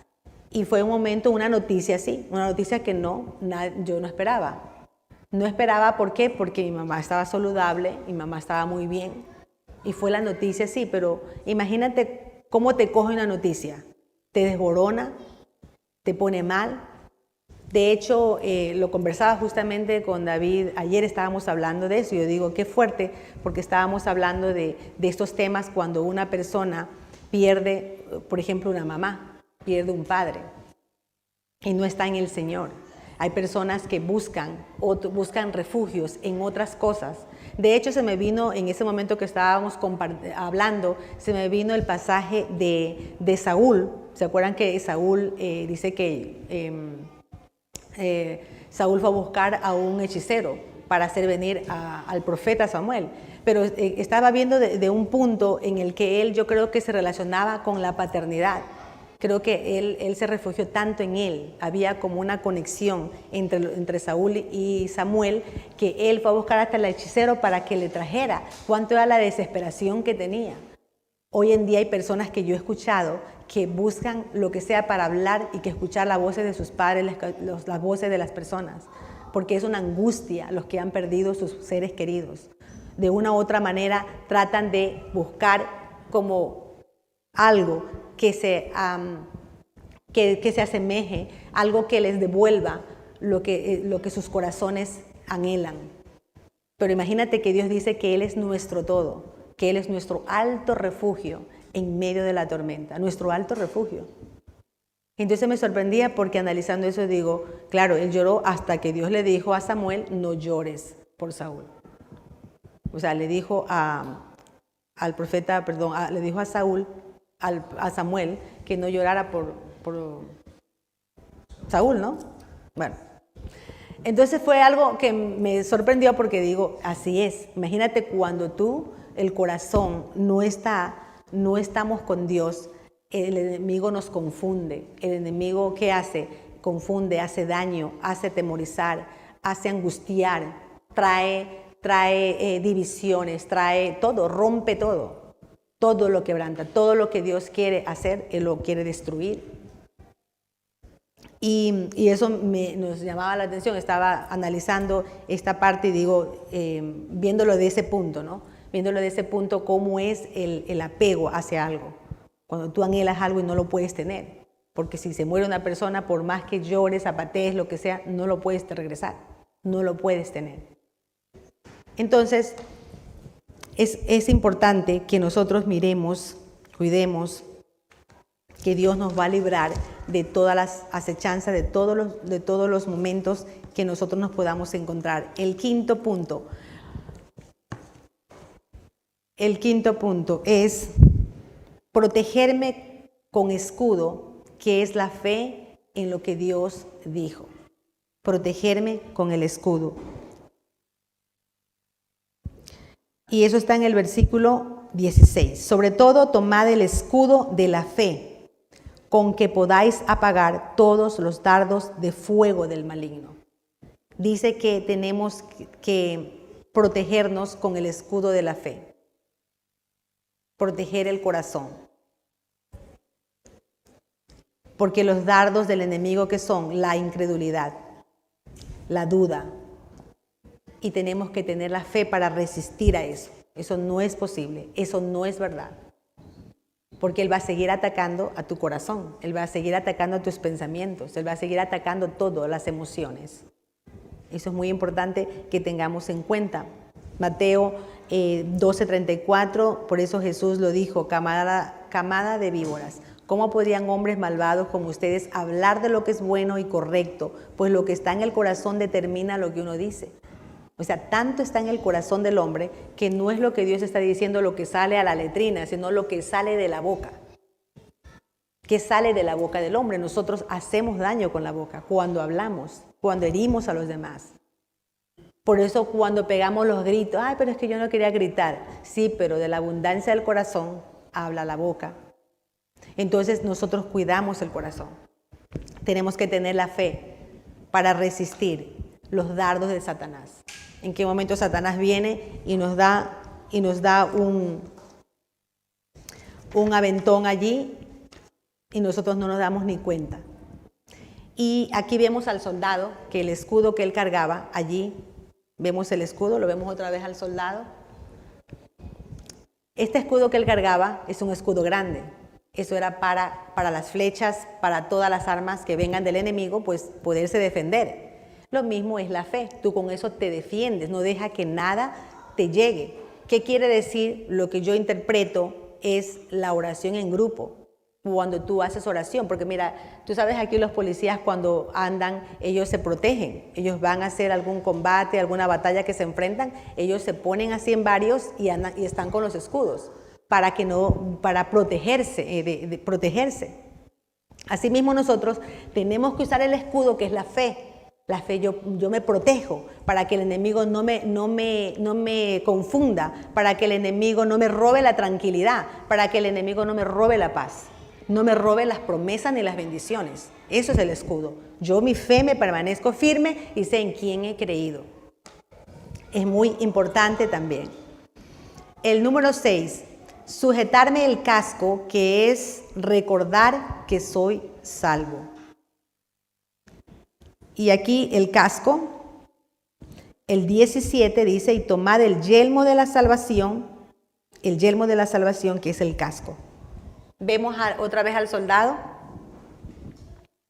Y fue un momento, una noticia así, una noticia que yo no esperaba. No esperaba, ¿por qué? Porque mi mamá estaba saludable, mi mamá estaba muy bien. Y fue la noticia así, pero imagínate cómo te coge una noticia. Te desborona, te pone mal. De hecho, lo conversaba justamente con David, ayer estábamos hablando de eso, y yo digo, qué fuerte, porque estábamos hablando de estos temas cuando una persona pierde, por ejemplo, una mamá, pierde un padre, y no está en el Señor. Hay personas que buscan refugios en otras cosas. De hecho, se me vino, en ese momento que estábamos hablando, se me vino el pasaje de Saúl. ¿Se acuerdan que Saúl dice que Saúl fue a buscar a un hechicero para hacer venir al profeta Samuel? Pero estaba viendo de un punto en el que él, yo creo que se relacionaba con la paternidad. Creo que él se refugió tanto en él. Había como una conexión entre Saúl y Samuel, que él fue a buscar hasta el hechicero para que le trajera. ¿Cuánto era la desesperación que tenía? Hoy en día hay personas que yo he escuchado que buscan lo que sea para hablar y que escuchar las voces de sus padres, las voces de las personas, porque es una angustia los que han perdido sus seres queridos. De una u otra manera tratan de buscar como algo que se asemeje, algo que les devuelva lo que sus corazones anhelan. Pero imagínate que Dios dice que Él es nuestro todo, que Él es nuestro alto refugio en medio de la tormenta, nuestro alto refugio. Entonces me sorprendía porque analizando eso digo, claro, él lloró hasta que Dios le dijo a Samuel, no llores por Saúl. O sea, le dijo al profeta, le dijo a Saúl, a Samuel, que no llorara por Saúl, ¿no? Bueno, entonces fue algo que me sorprendió porque digo, así es. Imagínate cuando el corazón no estamos con Dios, el enemigo nos confunde. El enemigo, ¿qué hace? Confunde, hace daño, hace atemorizar, hace angustiar, trae divisiones, trae todo, rompe todo. Todo lo quebranta, todo lo que Dios quiere hacer, Él lo quiere destruir. Y eso nos llamaba la atención. Estaba analizando esta parte y digo, viéndolo de ese punto, ¿no? Viéndolo de ese punto, cómo es el apego hacia algo. Cuando tú anhelas algo y no lo puedes tener. Porque si se muere una persona, por más que llores, zapatees, lo que sea, no lo puedes regresar. No lo puedes tener. Entonces, es importante que nosotros miremos, cuidemos, que Dios nos va a librar de todas las acechanzas, de todos los momentos que nosotros nos podamos encontrar. El quinto punto es protegerme con escudo, que es la fe en lo que Dios dijo. Protegerme con el escudo. Y eso está en el versículo 16. Sobre todo, tomad el escudo de la fe, con que podáis apagar todos los dardos de fuego del maligno. Dice que tenemos que protegernos con el escudo de la fe. Proteger el corazón. Porque los dardos del enemigo, ¿qué son? La incredulidad, la duda. Y tenemos que tener la fe para resistir a eso. Eso no es posible, eso no es verdad. Porque Él va a seguir atacando a tu corazón, Él va a seguir atacando a tus pensamientos, Él va a seguir atacando todo, las emociones. Eso es muy importante que tengamos en cuenta. Mateo 12:34, por eso Jesús lo dijo, camada de víboras. ¿Cómo podrían hombres malvados como ustedes hablar de lo que es bueno y correcto? Pues lo que está en el corazón determina lo que uno dice. O sea, tanto está en el corazón del hombre que no es lo que Dios está diciendo lo que sale a la letrina, sino lo que sale de la boca. ¿Qué sale de la boca del hombre? Nosotros hacemos daño con la boca cuando hablamos, cuando herimos a los demás. Por eso cuando pegamos los gritos, ay, pero es que yo no quería gritar. Sí, pero de la abundancia del corazón habla la boca. Entonces nosotros cuidamos el corazón. Tenemos que tener la fe para resistir los dardos de Satanás. En qué momento Satanás viene y nos da un aventón allí y nosotros no nos damos ni cuenta. Y aquí vemos al soldado, que el escudo que él cargaba allí, vemos el escudo, lo vemos otra vez al soldado. Este escudo que él cargaba es un escudo grande. Eso era para las flechas, para todas las armas que vengan del enemigo, pues poderse defender. Lo mismo es la fe. Tú con eso te defiendes, no deja que nada te llegue. ¿Qué quiere decir? Lo que yo interpreto es la oración en grupo. Cuando tú haces oración, porque mira, tú sabes aquí los policías cuando andan, ellos se protegen, ellos van a hacer algún combate, alguna batalla que se enfrentan, ellos se ponen así en varios y están con los escudos para protegerse, protegerse. Asimismo nosotros tenemos que usar el escudo que es la fe. La fe, yo me protejo para que el enemigo no me confunda, para que el enemigo no me robe la tranquilidad, para que el enemigo no me robe la paz, no me robe las promesas ni las bendiciones. Eso es el escudo. Yo mi fe me permanezco firme y sé en quién he creído. Es muy importante también. El número 6, sujetarme el casco, que es recordar que soy salvo. Y aquí el casco, el 17 dice, y tomad el yelmo de la salvación, que es el casco. Vemos otra vez al soldado,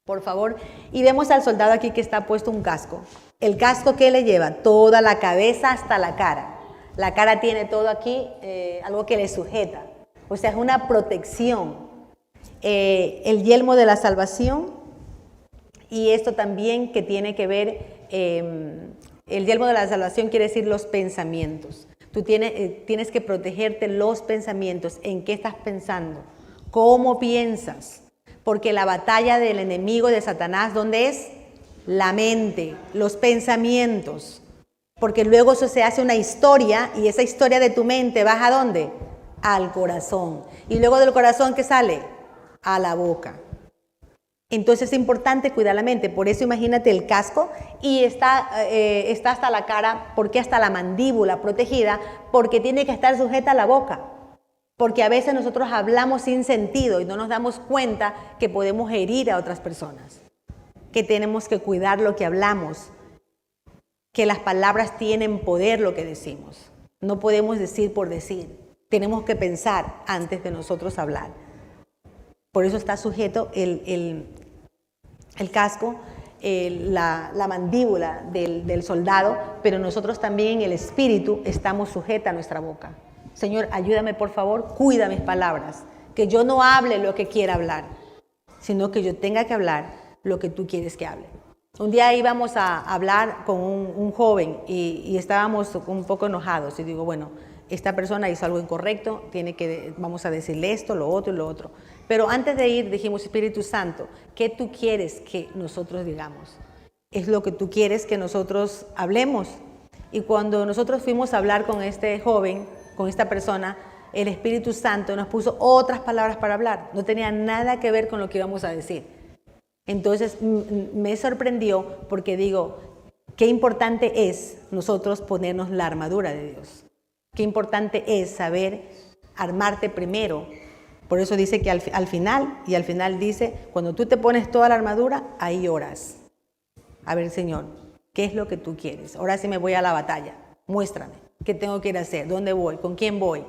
por favor, y vemos al soldado aquí que está puesto un casco. El casco, ¿qué le lleva? Toda la cabeza hasta la cara. La cara tiene todo aquí, algo que le sujeta. O sea, es una protección. El yelmo de la salvación. Y esto también que tiene que ver, el yelmo de la salvación quiere decir los pensamientos. Tú tienes que protegerte los pensamientos. ¿En qué estás pensando? ¿Cómo piensas? Porque la batalla del enemigo de Satanás, ¿dónde es? La mente, los pensamientos. Porque luego eso se hace una historia y esa historia de tu mente baja ¿a dónde? Al corazón. Y luego del corazón, ¿qué sale? A la boca. Entonces es importante cuidar la mente, por eso imagínate el casco y está hasta la cara, ¿por qué hasta la mandíbula protegida? Porque tiene que estar sujeta a la boca, porque a veces nosotros hablamos sin sentido y no nos damos cuenta que podemos herir a otras personas, que tenemos que cuidar lo que hablamos, que las palabras tienen poder lo que decimos, no podemos decir por decir, tenemos que pensar antes de nosotros hablar. Por eso está sujeto el casco, la mandíbula del soldado, pero nosotros también en el espíritu estamos sujeta a nuestra boca. Señor, ayúdame por favor, cuida mis palabras, que yo no hable lo que quiera hablar, sino que yo tenga que hablar lo que tú quieres que hable. Un día íbamos a hablar con un joven y estábamos un poco enojados y digo, bueno, esta persona hizo algo incorrecto, vamos a decirle esto, lo otro y lo otro. Pero antes de ir dijimos, Espíritu Santo, ¿qué tú quieres que nosotros digamos? ¿Es lo que tú quieres que nosotros hablemos? Y cuando nosotros fuimos a hablar con este joven, con esta persona, el Espíritu Santo nos puso otras palabras para hablar. No tenía nada que ver con lo que íbamos a decir. Entonces me sorprendió porque digo, qué importante es nosotros ponernos la armadura de Dios. Qué importante es saber armarte primero. Por eso dice que al final dice, cuando tú te pones toda la armadura, ahí oras. A ver, Señor, ¿qué es lo que tú quieres? Ahora sí me voy a la batalla. Muéstrame, ¿qué tengo que ir a hacer? ¿Dónde voy? ¿Con quién voy?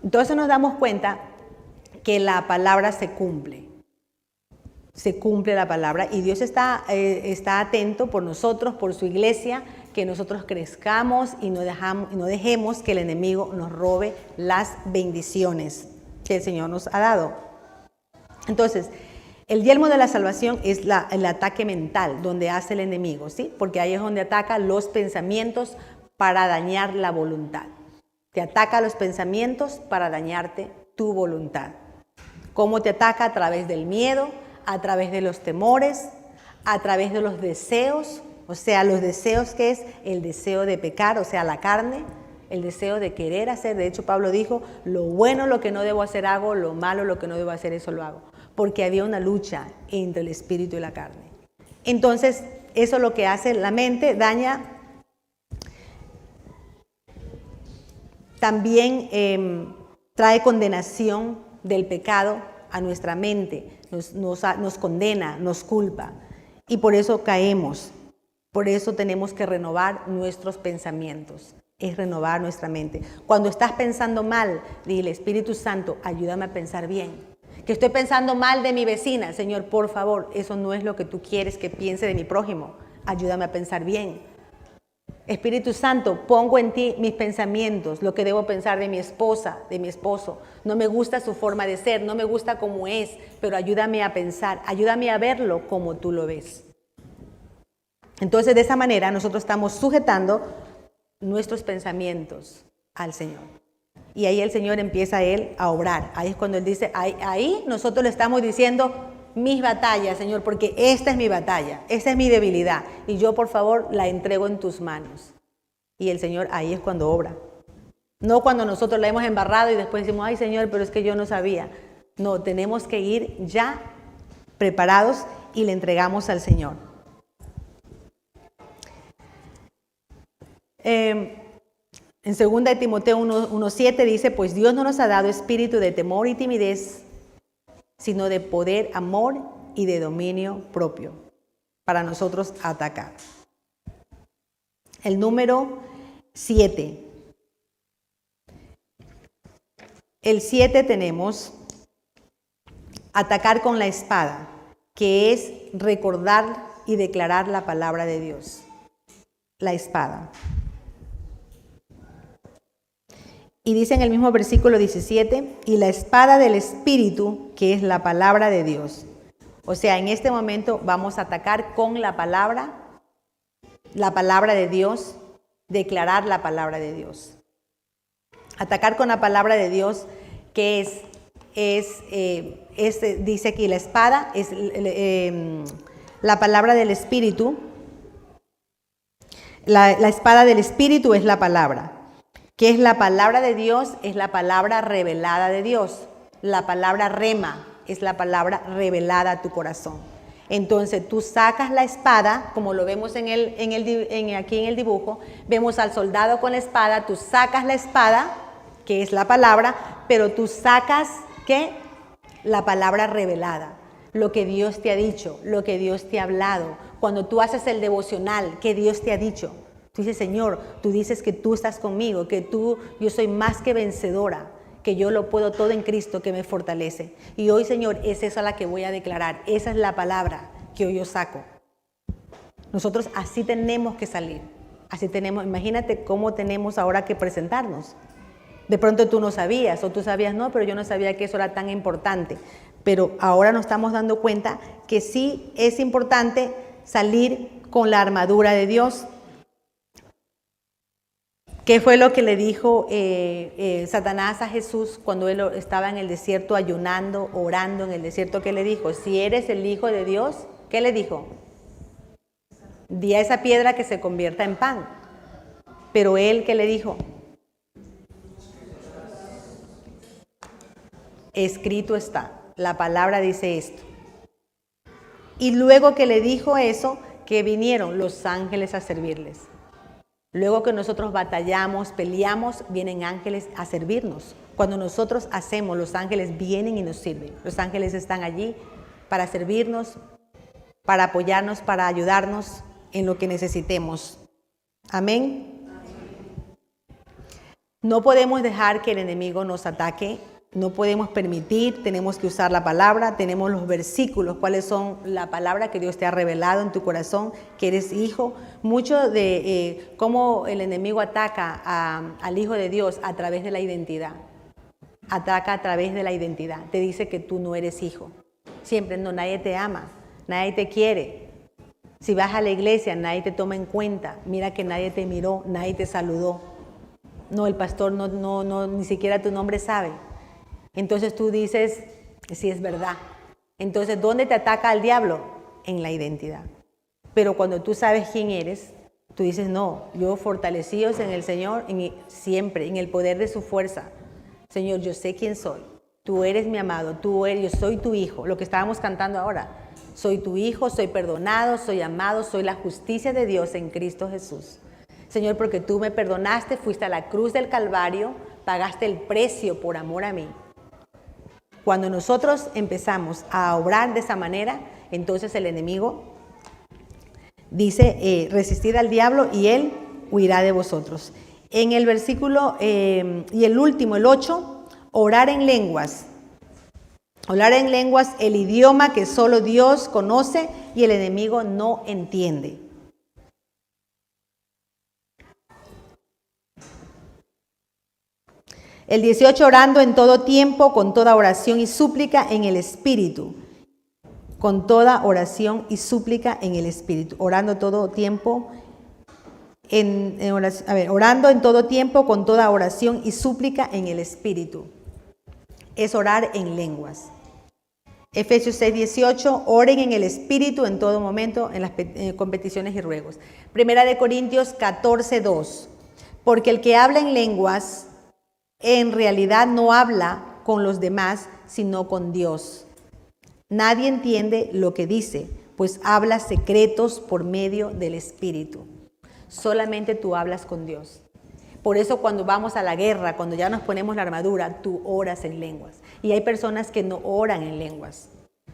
Entonces nos damos cuenta que la palabra se cumple. Se cumple la palabra y Dios está atento por nosotros, por su iglesia, que nosotros crezcamos y no dejemos que el enemigo nos robe las bendiciones que el Señor nos ha dado. Entonces, el yelmo de la salvación es el ataque mental, donde hace el enemigo, ¿sí? Porque ahí es donde ataca los pensamientos para dañar la voluntad. Te ataca los pensamientos para dañarte tu voluntad. ¿Cómo te ataca? A través del miedo, a través de los temores, a través de los deseos. O sea, los deseos que es el deseo de pecar, o sea, la carne, el deseo de querer hacer. De hecho, Pablo dijo, lo bueno lo que no debo hacer hago, lo malo lo que no debo hacer eso lo hago. Porque había una lucha entre el espíritu y la carne. Entonces, eso es lo que hace la mente, daña. También trae condenación del pecado a nuestra mente, nos condena, nos culpa. Y por eso caemos. Por eso tenemos que renovar nuestros pensamientos. Es renovar nuestra mente. Cuando estás pensando mal, dile, Espíritu Santo, ayúdame a pensar bien. Que estoy pensando mal de mi vecina. Señor, por favor, eso no es lo que tú quieres que piense de mi prójimo. Ayúdame a pensar bien. Espíritu Santo, pongo en ti mis pensamientos, lo que debo pensar de mi esposa, de mi esposo. No me gusta su forma de ser, no me gusta cómo es, pero ayúdame a pensar, ayúdame a verlo como tú lo ves. Entonces, de esa manera, nosotros estamos sujetando nuestros pensamientos al Señor. Y ahí el Señor empieza a obrar. Ahí es cuando Él dice, ahí nosotros le estamos diciendo mis batallas, Señor, porque esta es mi batalla, esta es mi debilidad. Y yo, por favor, la entrego en tus manos. Y el Señor ahí es cuando obra. No cuando nosotros la hemos embarrado y después decimos, ay Señor, pero es que yo no sabía. No, tenemos que ir ya preparados y le entregamos al Señor. En 2 Timoteo 1:7 dice, pues Dios no nos ha dado espíritu de temor y timidez, sino de poder, amor y de dominio propio, para nosotros atacar. El número 7. El 7 tenemos atacar con la espada, que es recordar y declarar la palabra de Dios. La espada. Y dice en el mismo versículo 17, y la espada del Espíritu, que es la palabra de Dios. O sea, en este momento vamos a atacar con la palabra de Dios, declarar la palabra de Dios. Atacar con la palabra de Dios, que dice aquí, la espada es la palabra del Espíritu. La espada del Espíritu es la palabra. ¿Qué es la palabra de Dios? Es la palabra revelada de Dios. La palabra rema es la palabra revelada a tu corazón. Entonces tú sacas la espada, como lo vemos aquí en el dibujo, vemos al soldado con la espada, tú sacas la espada, que es la palabra, pero tú sacas, ¿qué? La palabra revelada, lo que Dios te ha dicho, lo que Dios te ha hablado. Cuando tú haces el devocional, ¿qué Dios te ha dicho? Tú dices, Señor, tú dices que tú estás conmigo, que yo soy más que vencedora, que yo lo puedo todo en Cristo que me fortalece. Y hoy, Señor, es esa la que voy a declarar. Esa es la palabra que hoy yo saco. Nosotros así tenemos que salir. Así tenemos, imagínate cómo tenemos ahora que presentarnos. De pronto tú no sabías, o tú sabías, no, pero yo no sabía que eso era tan importante. Pero ahora nos estamos dando cuenta que sí es importante salir con la armadura de Dios. ¿Qué fue lo que le dijo Satanás a Jesús cuando él estaba en el desierto ayunando, orando en el desierto? ¿Qué le dijo? Si eres el Hijo de Dios, ¿qué le dijo? Di a esa piedra que se convierta en pan. Pero él, ¿qué le dijo? Escrito está. La palabra dice esto. Y luego que le dijo eso, que vinieron los ángeles a servirles. Luego que nosotros batallamos, peleamos, vienen ángeles a servirnos. Cuando nosotros hacemos, los ángeles vienen y nos sirven. Los ángeles están allí para servirnos, para apoyarnos, para ayudarnos en lo que necesitemos. Amén. No podemos dejar que el enemigo nos ataque. No podemos permitir, tenemos que usar la palabra, tenemos los versículos, cuáles son la palabra que Dios te ha revelado en tu corazón, que eres hijo. Mucho de cómo el enemigo ataca al Hijo de Dios a través de la identidad. Ataca a través de la identidad. Te dice que tú no eres hijo. Siempre, no, nadie te ama, nadie te quiere. Si vas a la iglesia, nadie te toma en cuenta. Mira que nadie te miró, nadie te saludó. No, el pastor no, ni siquiera tu nombre sabe. Entonces tú dices, sí es verdad. Entonces, ¿dónde te ataca el diablo? En la identidad. Pero cuando tú sabes quién eres, tú dices, no, yo fortalecidos en el Señor, siempre, en el poder de su fuerza. Señor, yo sé quién soy. Tú eres mi amado, yo soy tu hijo. Lo que estábamos cantando ahora. Soy tu hijo, soy perdonado, soy amado, soy la justicia de Dios en Cristo Jesús. Señor, porque tú me perdonaste, fuiste a la cruz del Calvario, pagaste el precio por amor a mí. Cuando nosotros empezamos a obrar de esa manera, entonces el enemigo dice, resistid al diablo y él huirá de vosotros. En el versículo, y el último, el 8, orar en lenguas. Hablar en lenguas, el idioma que solo Dios conoce y el enemigo no entiende. El 18, orando en todo tiempo, con toda oración y súplica en el Espíritu. Con toda oración y súplica en el Espíritu. Orando todo tiempo, orando en todo tiempo, con toda oración y súplica en el Espíritu. Es orar en lenguas. Efesios 6:18, oren en el Espíritu en todo momento, con peticiones y ruegos. Primera de Corintios 14:2, porque el que habla en lenguas, en realidad no habla con los demás, sino con Dios. Nadie entiende lo que dice, pues habla secretos por medio del Espíritu. Solamente tú hablas con Dios. Por eso cuando vamos a la guerra, cuando ya nos ponemos la armadura, tú oras en lenguas. Y hay personas que no oran en lenguas.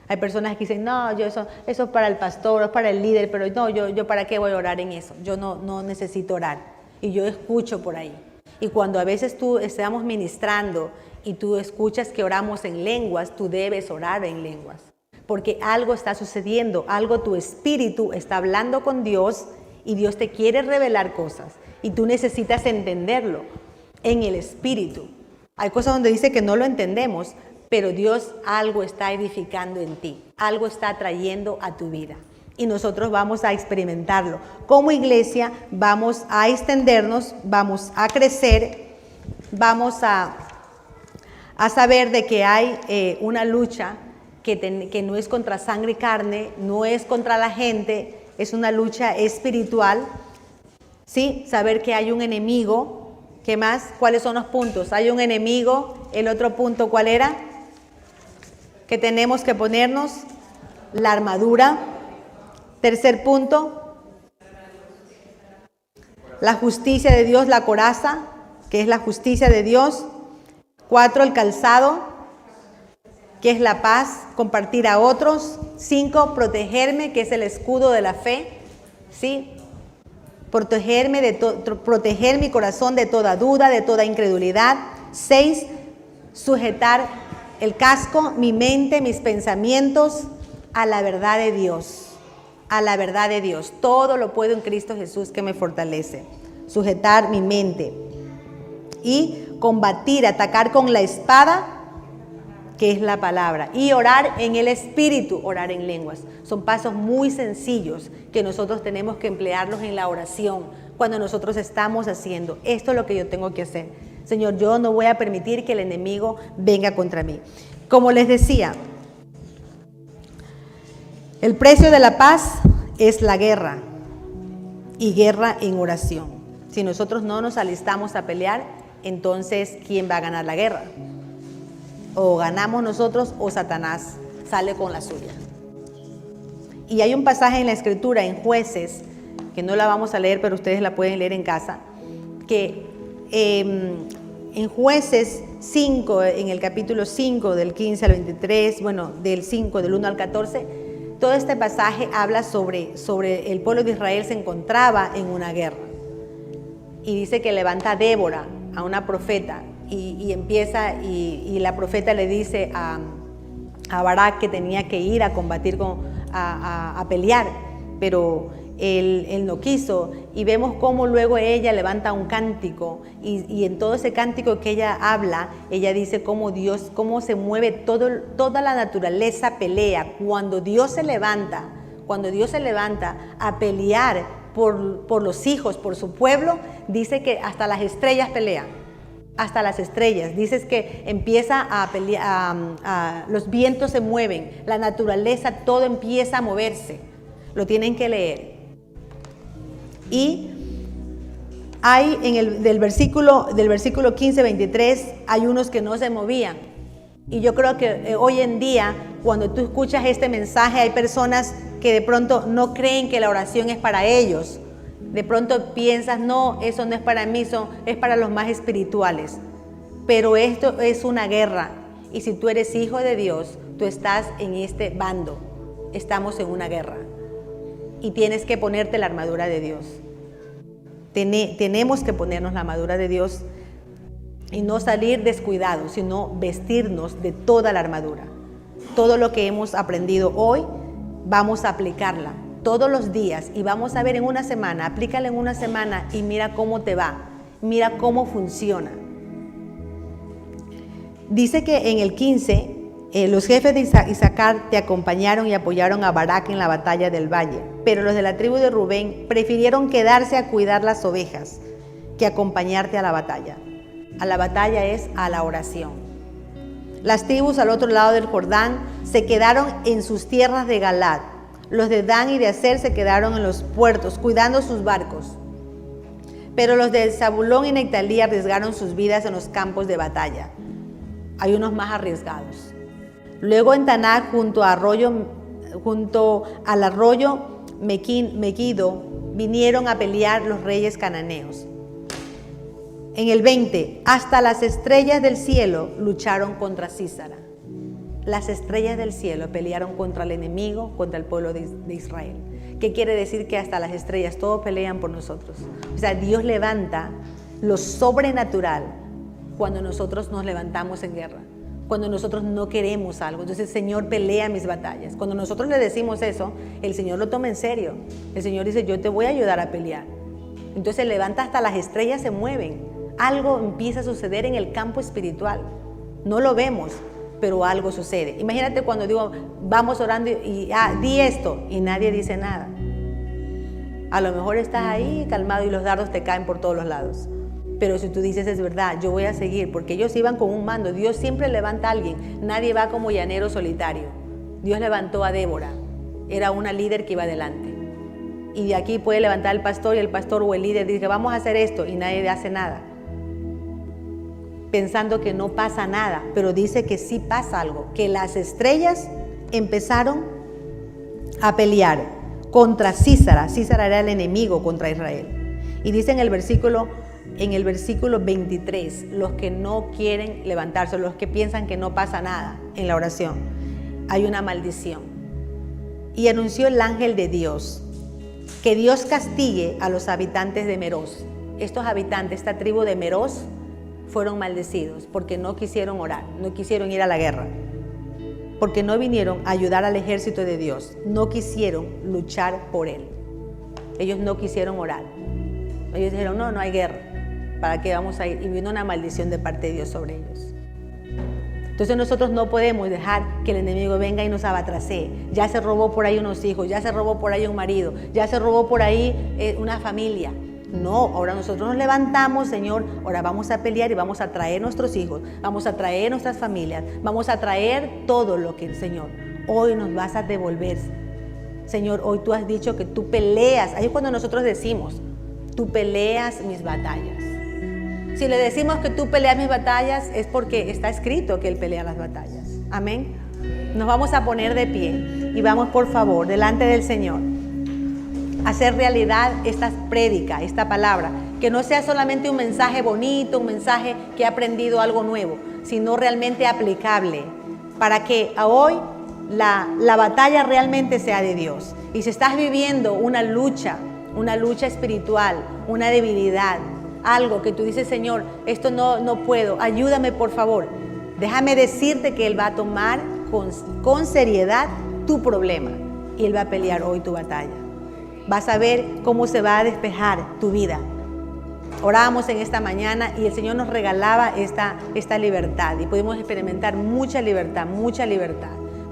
Hay personas que dicen, no, eso es para el pastor, es para el líder, pero no, yo ¿para qué voy a orar en eso? Yo no necesito orar. Y yo escucho por ahí. Y cuando a veces tú estamos ministrando y tú escuchas que oramos en lenguas, tú debes orar en lenguas. Porque algo está sucediendo, algo tu espíritu está hablando con Dios y Dios te quiere revelar cosas. Y tú necesitas entenderlo en el Espíritu. Hay cosas donde dice que no lo entendemos, pero Dios algo está edificando en ti, algo está trayendo a tu vida. Y nosotros vamos a experimentarlo. Como iglesia vamos a extendernos, vamos a crecer, vamos a saber de que hay una lucha que no es contra sangre y carne, no es contra la gente, es una lucha espiritual. ¿Sí? Saber que hay un enemigo. ¿Qué más? ¿Cuáles son los puntos? Hay un enemigo. El otro punto, ¿cuál era? Que tenemos que ponernos la armadura. Tercer punto, la justicia de Dios, la coraza, que es la justicia de Dios. 4, el calzado, que es la paz, compartir a otros. 5, protegerme, que es el escudo de la fe. ¿Sí? Proteger mi corazón de toda duda, de toda incredulidad. 6, sujetar el casco, mi mente, mis pensamientos a la verdad de Dios. A la verdad de Dios. Todo lo puedo en Cristo Jesús que me fortalece. Sujetar mi mente. Y combatir, atacar con la espada, que es la palabra. Y orar en el Espíritu, orar en lenguas. Son pasos muy sencillos que nosotros tenemos que emplearlos en la oración. Cuando nosotros estamos haciendo, esto es lo que yo tengo que hacer. Señor, yo no voy a permitir que el enemigo venga contra mí. Como les decía, el precio de la paz es la guerra. Y guerra en oración. Si nosotros no nos alistamos a pelear, entonces, ¿quién va a ganar la guerra? O ganamos nosotros o Satanás sale con la suya. Y hay un pasaje en la Escritura, en Jueces, que no la vamos a leer, pero ustedes la pueden leer en casa, que en Jueces 5, en el capítulo 5, del 15 al 23, bueno, del 5, del 1 al 14, todo este pasaje habla sobre el pueblo de Israel se encontraba en una guerra. Y dice que levanta a Débora, a una profeta, y empieza, y la profeta le dice a Barak que tenía que ir a combatir, a pelear, pero él no quiso, y vemos cómo luego ella levanta un cántico, y en todo ese cántico que ella habla, ella dice cómo Dios, cómo se mueve toda la naturaleza pelea, cuando Dios se levanta a pelear por los hijos, por su pueblo, dice que hasta las estrellas pelean. Hasta las estrellas, dices que empieza a pelear, los vientos se mueven, la naturaleza, todo empieza a moverse. lo tienen que leer. Y hay del versículo 15, 23, hay unos que no se movían. Y yo creo que hoy en día, cuando tú escuchas este mensaje, hay personas que de pronto no creen que la oración es para ellos. De pronto piensas, no, eso no es para mí, es para los más espirituales. Pero esto es una guerra. Y si tú eres hijo de Dios, tú estás en este bando. Estamos en una guerra. Y tienes que ponerte la armadura de Dios. Tenemos que ponernos la armadura de Dios y no salir descuidados, sino vestirnos de toda la armadura. Todo lo que hemos aprendido hoy, vamos a aplicarla todos los días y vamos a ver en una semana, aplícala en una semana y mira cómo te va, mira cómo funciona. Dice que en el 15, los jefes de Isaacar te acompañaron y apoyaron a Barak en la batalla del valle, pero los de la tribu de Rubén prefirieron quedarse a cuidar las ovejas que acompañarte a la batalla. A la batalla es a la oración. Las tribus al otro lado del Jordán se quedaron en sus tierras de Galaad. Los de Dan y de Aser se quedaron en los puertos, cuidando sus barcos. Pero los de Zabulón y Neftalí arriesgaron sus vidas en los campos de batalla. Hay unos más arriesgados. Luego en Taná, junto al arroyo Megido, vinieron a pelear los reyes cananeos. En el 20, hasta las estrellas del cielo lucharon contra Sísara. Las estrellas del cielo pelearon contra el enemigo, contra el pueblo de Israel. ¿Qué quiere decir? Que hasta las estrellas, todos pelean por nosotros. O sea, Dios levanta lo sobrenatural cuando nosotros nos levantamos en guerra, cuando nosotros no queremos algo. Entonces el Señor pelea mis batallas. Cuando nosotros le decimos eso, el Señor lo toma en serio. El Señor dice, yo te voy a ayudar a pelear. Entonces levanta, hasta las estrellas se mueven. Algo empieza a suceder en el campo espiritual. No lo vemos, pero algo sucede. Imagínate cuando digo, vamos orando y di esto, y nadie dice nada. A lo mejor estás ahí calmado y los dardos te caen por todos los lados. Pero si tú dices, es verdad, yo voy a seguir, porque ellos iban con un mando. Dios siempre levanta a alguien. Nadie va como llanero solitario. Dios levantó a Débora. Era una líder que iba adelante. Y de aquí puede levantar el pastor, y el pastor o el líder dice, vamos a hacer esto, y nadie hace nada, pensando que no pasa nada. Pero dice que sí pasa algo, que las estrellas empezaron a pelear contra Sísara. Sísara era el enemigo contra Israel. Y dice en el versículo 23, los que no quieren levantarse, los que piensan que no pasa nada en la oración, hay una maldición. Y anunció el ángel de Dios, que Dios castigue a los habitantes de Meroz. Estos habitantes, esta tribu de Meroz, fueron maldecidos porque no quisieron orar, no quisieron ir a la guerra, porque no vinieron a ayudar al ejército de Dios, no quisieron luchar por él. Ellos no quisieron orar. Ellos dijeron, no hay guerra, ¿para qué vamos a ir? Y vino una maldición de parte de Dios sobre ellos. Entonces nosotros no podemos dejar que el enemigo venga y nos abatracee. Ya se robó por ahí unos hijos, ya se robó por ahí un marido, ya se robó por ahí una familia. No, ahora nosotros nos levantamos, Señor, ahora vamos a pelear y vamos a traer nuestros hijos, vamos a traer nuestras familias, vamos a traer todo lo que, Señor, hoy nos vas a devolver. Señor, hoy tú has dicho que tú peleas. Ahí es cuando nosotros decimos, tú peleas mis batallas. Si le decimos que tú peleas mis batallas, es porque está escrito que Él pelea las batallas. Amén. Nos vamos a poner de pie y vamos, por favor, delante del Señor, a hacer realidad esta prédica, esta palabra. Que no sea solamente un mensaje bonito, un mensaje que he aprendido algo nuevo, sino realmente aplicable, para que hoy la batalla realmente sea de Dios. Y si estás viviendo una lucha espiritual, una debilidad, algo que tú dices, Señor, esto no puedo, ayúdame por favor. Déjame decirte que Él va a tomar con seriedad tu problema y Él va a pelear hoy tu batalla. Vas a ver cómo se va a despejar tu vida. Orábamos en esta mañana y el Señor nos regalaba esta libertad y pudimos experimentar mucha libertad,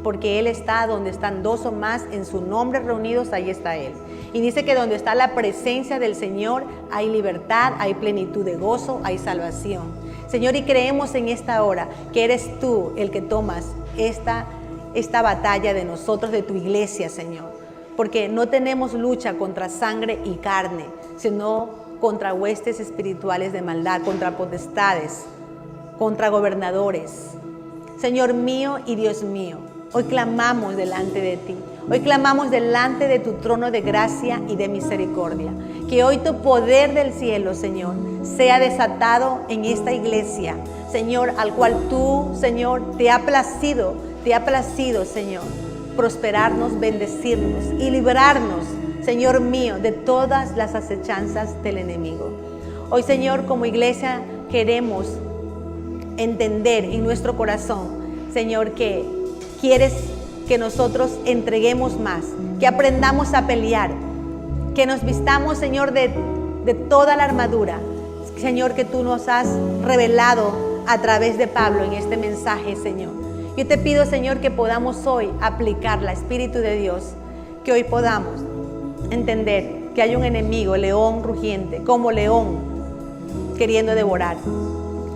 porque Él está donde están dos o más en su nombre reunidos, ahí está Él. Y dice que donde está la presencia del Señor hay libertad, hay plenitud de gozo, hay salvación. Señor, y creemos en esta hora que eres tú el que tomas esta batalla de nosotros, de tu iglesia, Señor. porque no tenemos lucha contra sangre y carne, sino contra huestes espirituales de maldad, contra potestades, contra gobernadores. Señor mío y Dios mío, hoy clamamos delante de ti. Hoy clamamos delante de tu trono de gracia y de misericordia. Que hoy tu poder del cielo, Señor, sea desatado en esta iglesia, Señor, al cual tú, Señor, te ha placido, Señor, prosperarnos, bendecirnos y librarnos, Señor mío, de todas las acechanzas del enemigo. Hoy, Señor, como iglesia queremos entender en nuestro corazón, Señor, que quieres que nosotros entreguemos más, que aprendamos a pelear, que nos vistamos, Señor, de toda la armadura, Señor, que tú nos has revelado a través de Pablo en este mensaje, Señor. Yo te pido, Señor, que podamos hoy aplicarla, Espíritu de Dios, que hoy podamos entender que hay un enemigo, león rugiente, como león, queriendo devorar,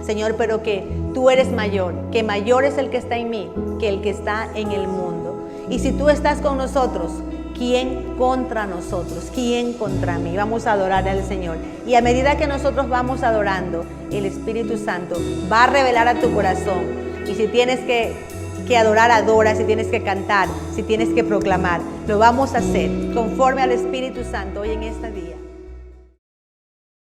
Señor, pero que tú eres mayor, que mayor es el que está en mí que el que está en el mundo. Y si tú estás con nosotros, ¿quién contra nosotros? ¿Quién contra mí? Vamos a adorar al Señor. Y a medida que nosotros vamos adorando, el Espíritu Santo va a revelar a tu corazón. Y si tienes que adorar, adora. Si tienes que cantar, si tienes que proclamar, lo vamos a hacer conforme al Espíritu Santo hoy en este día.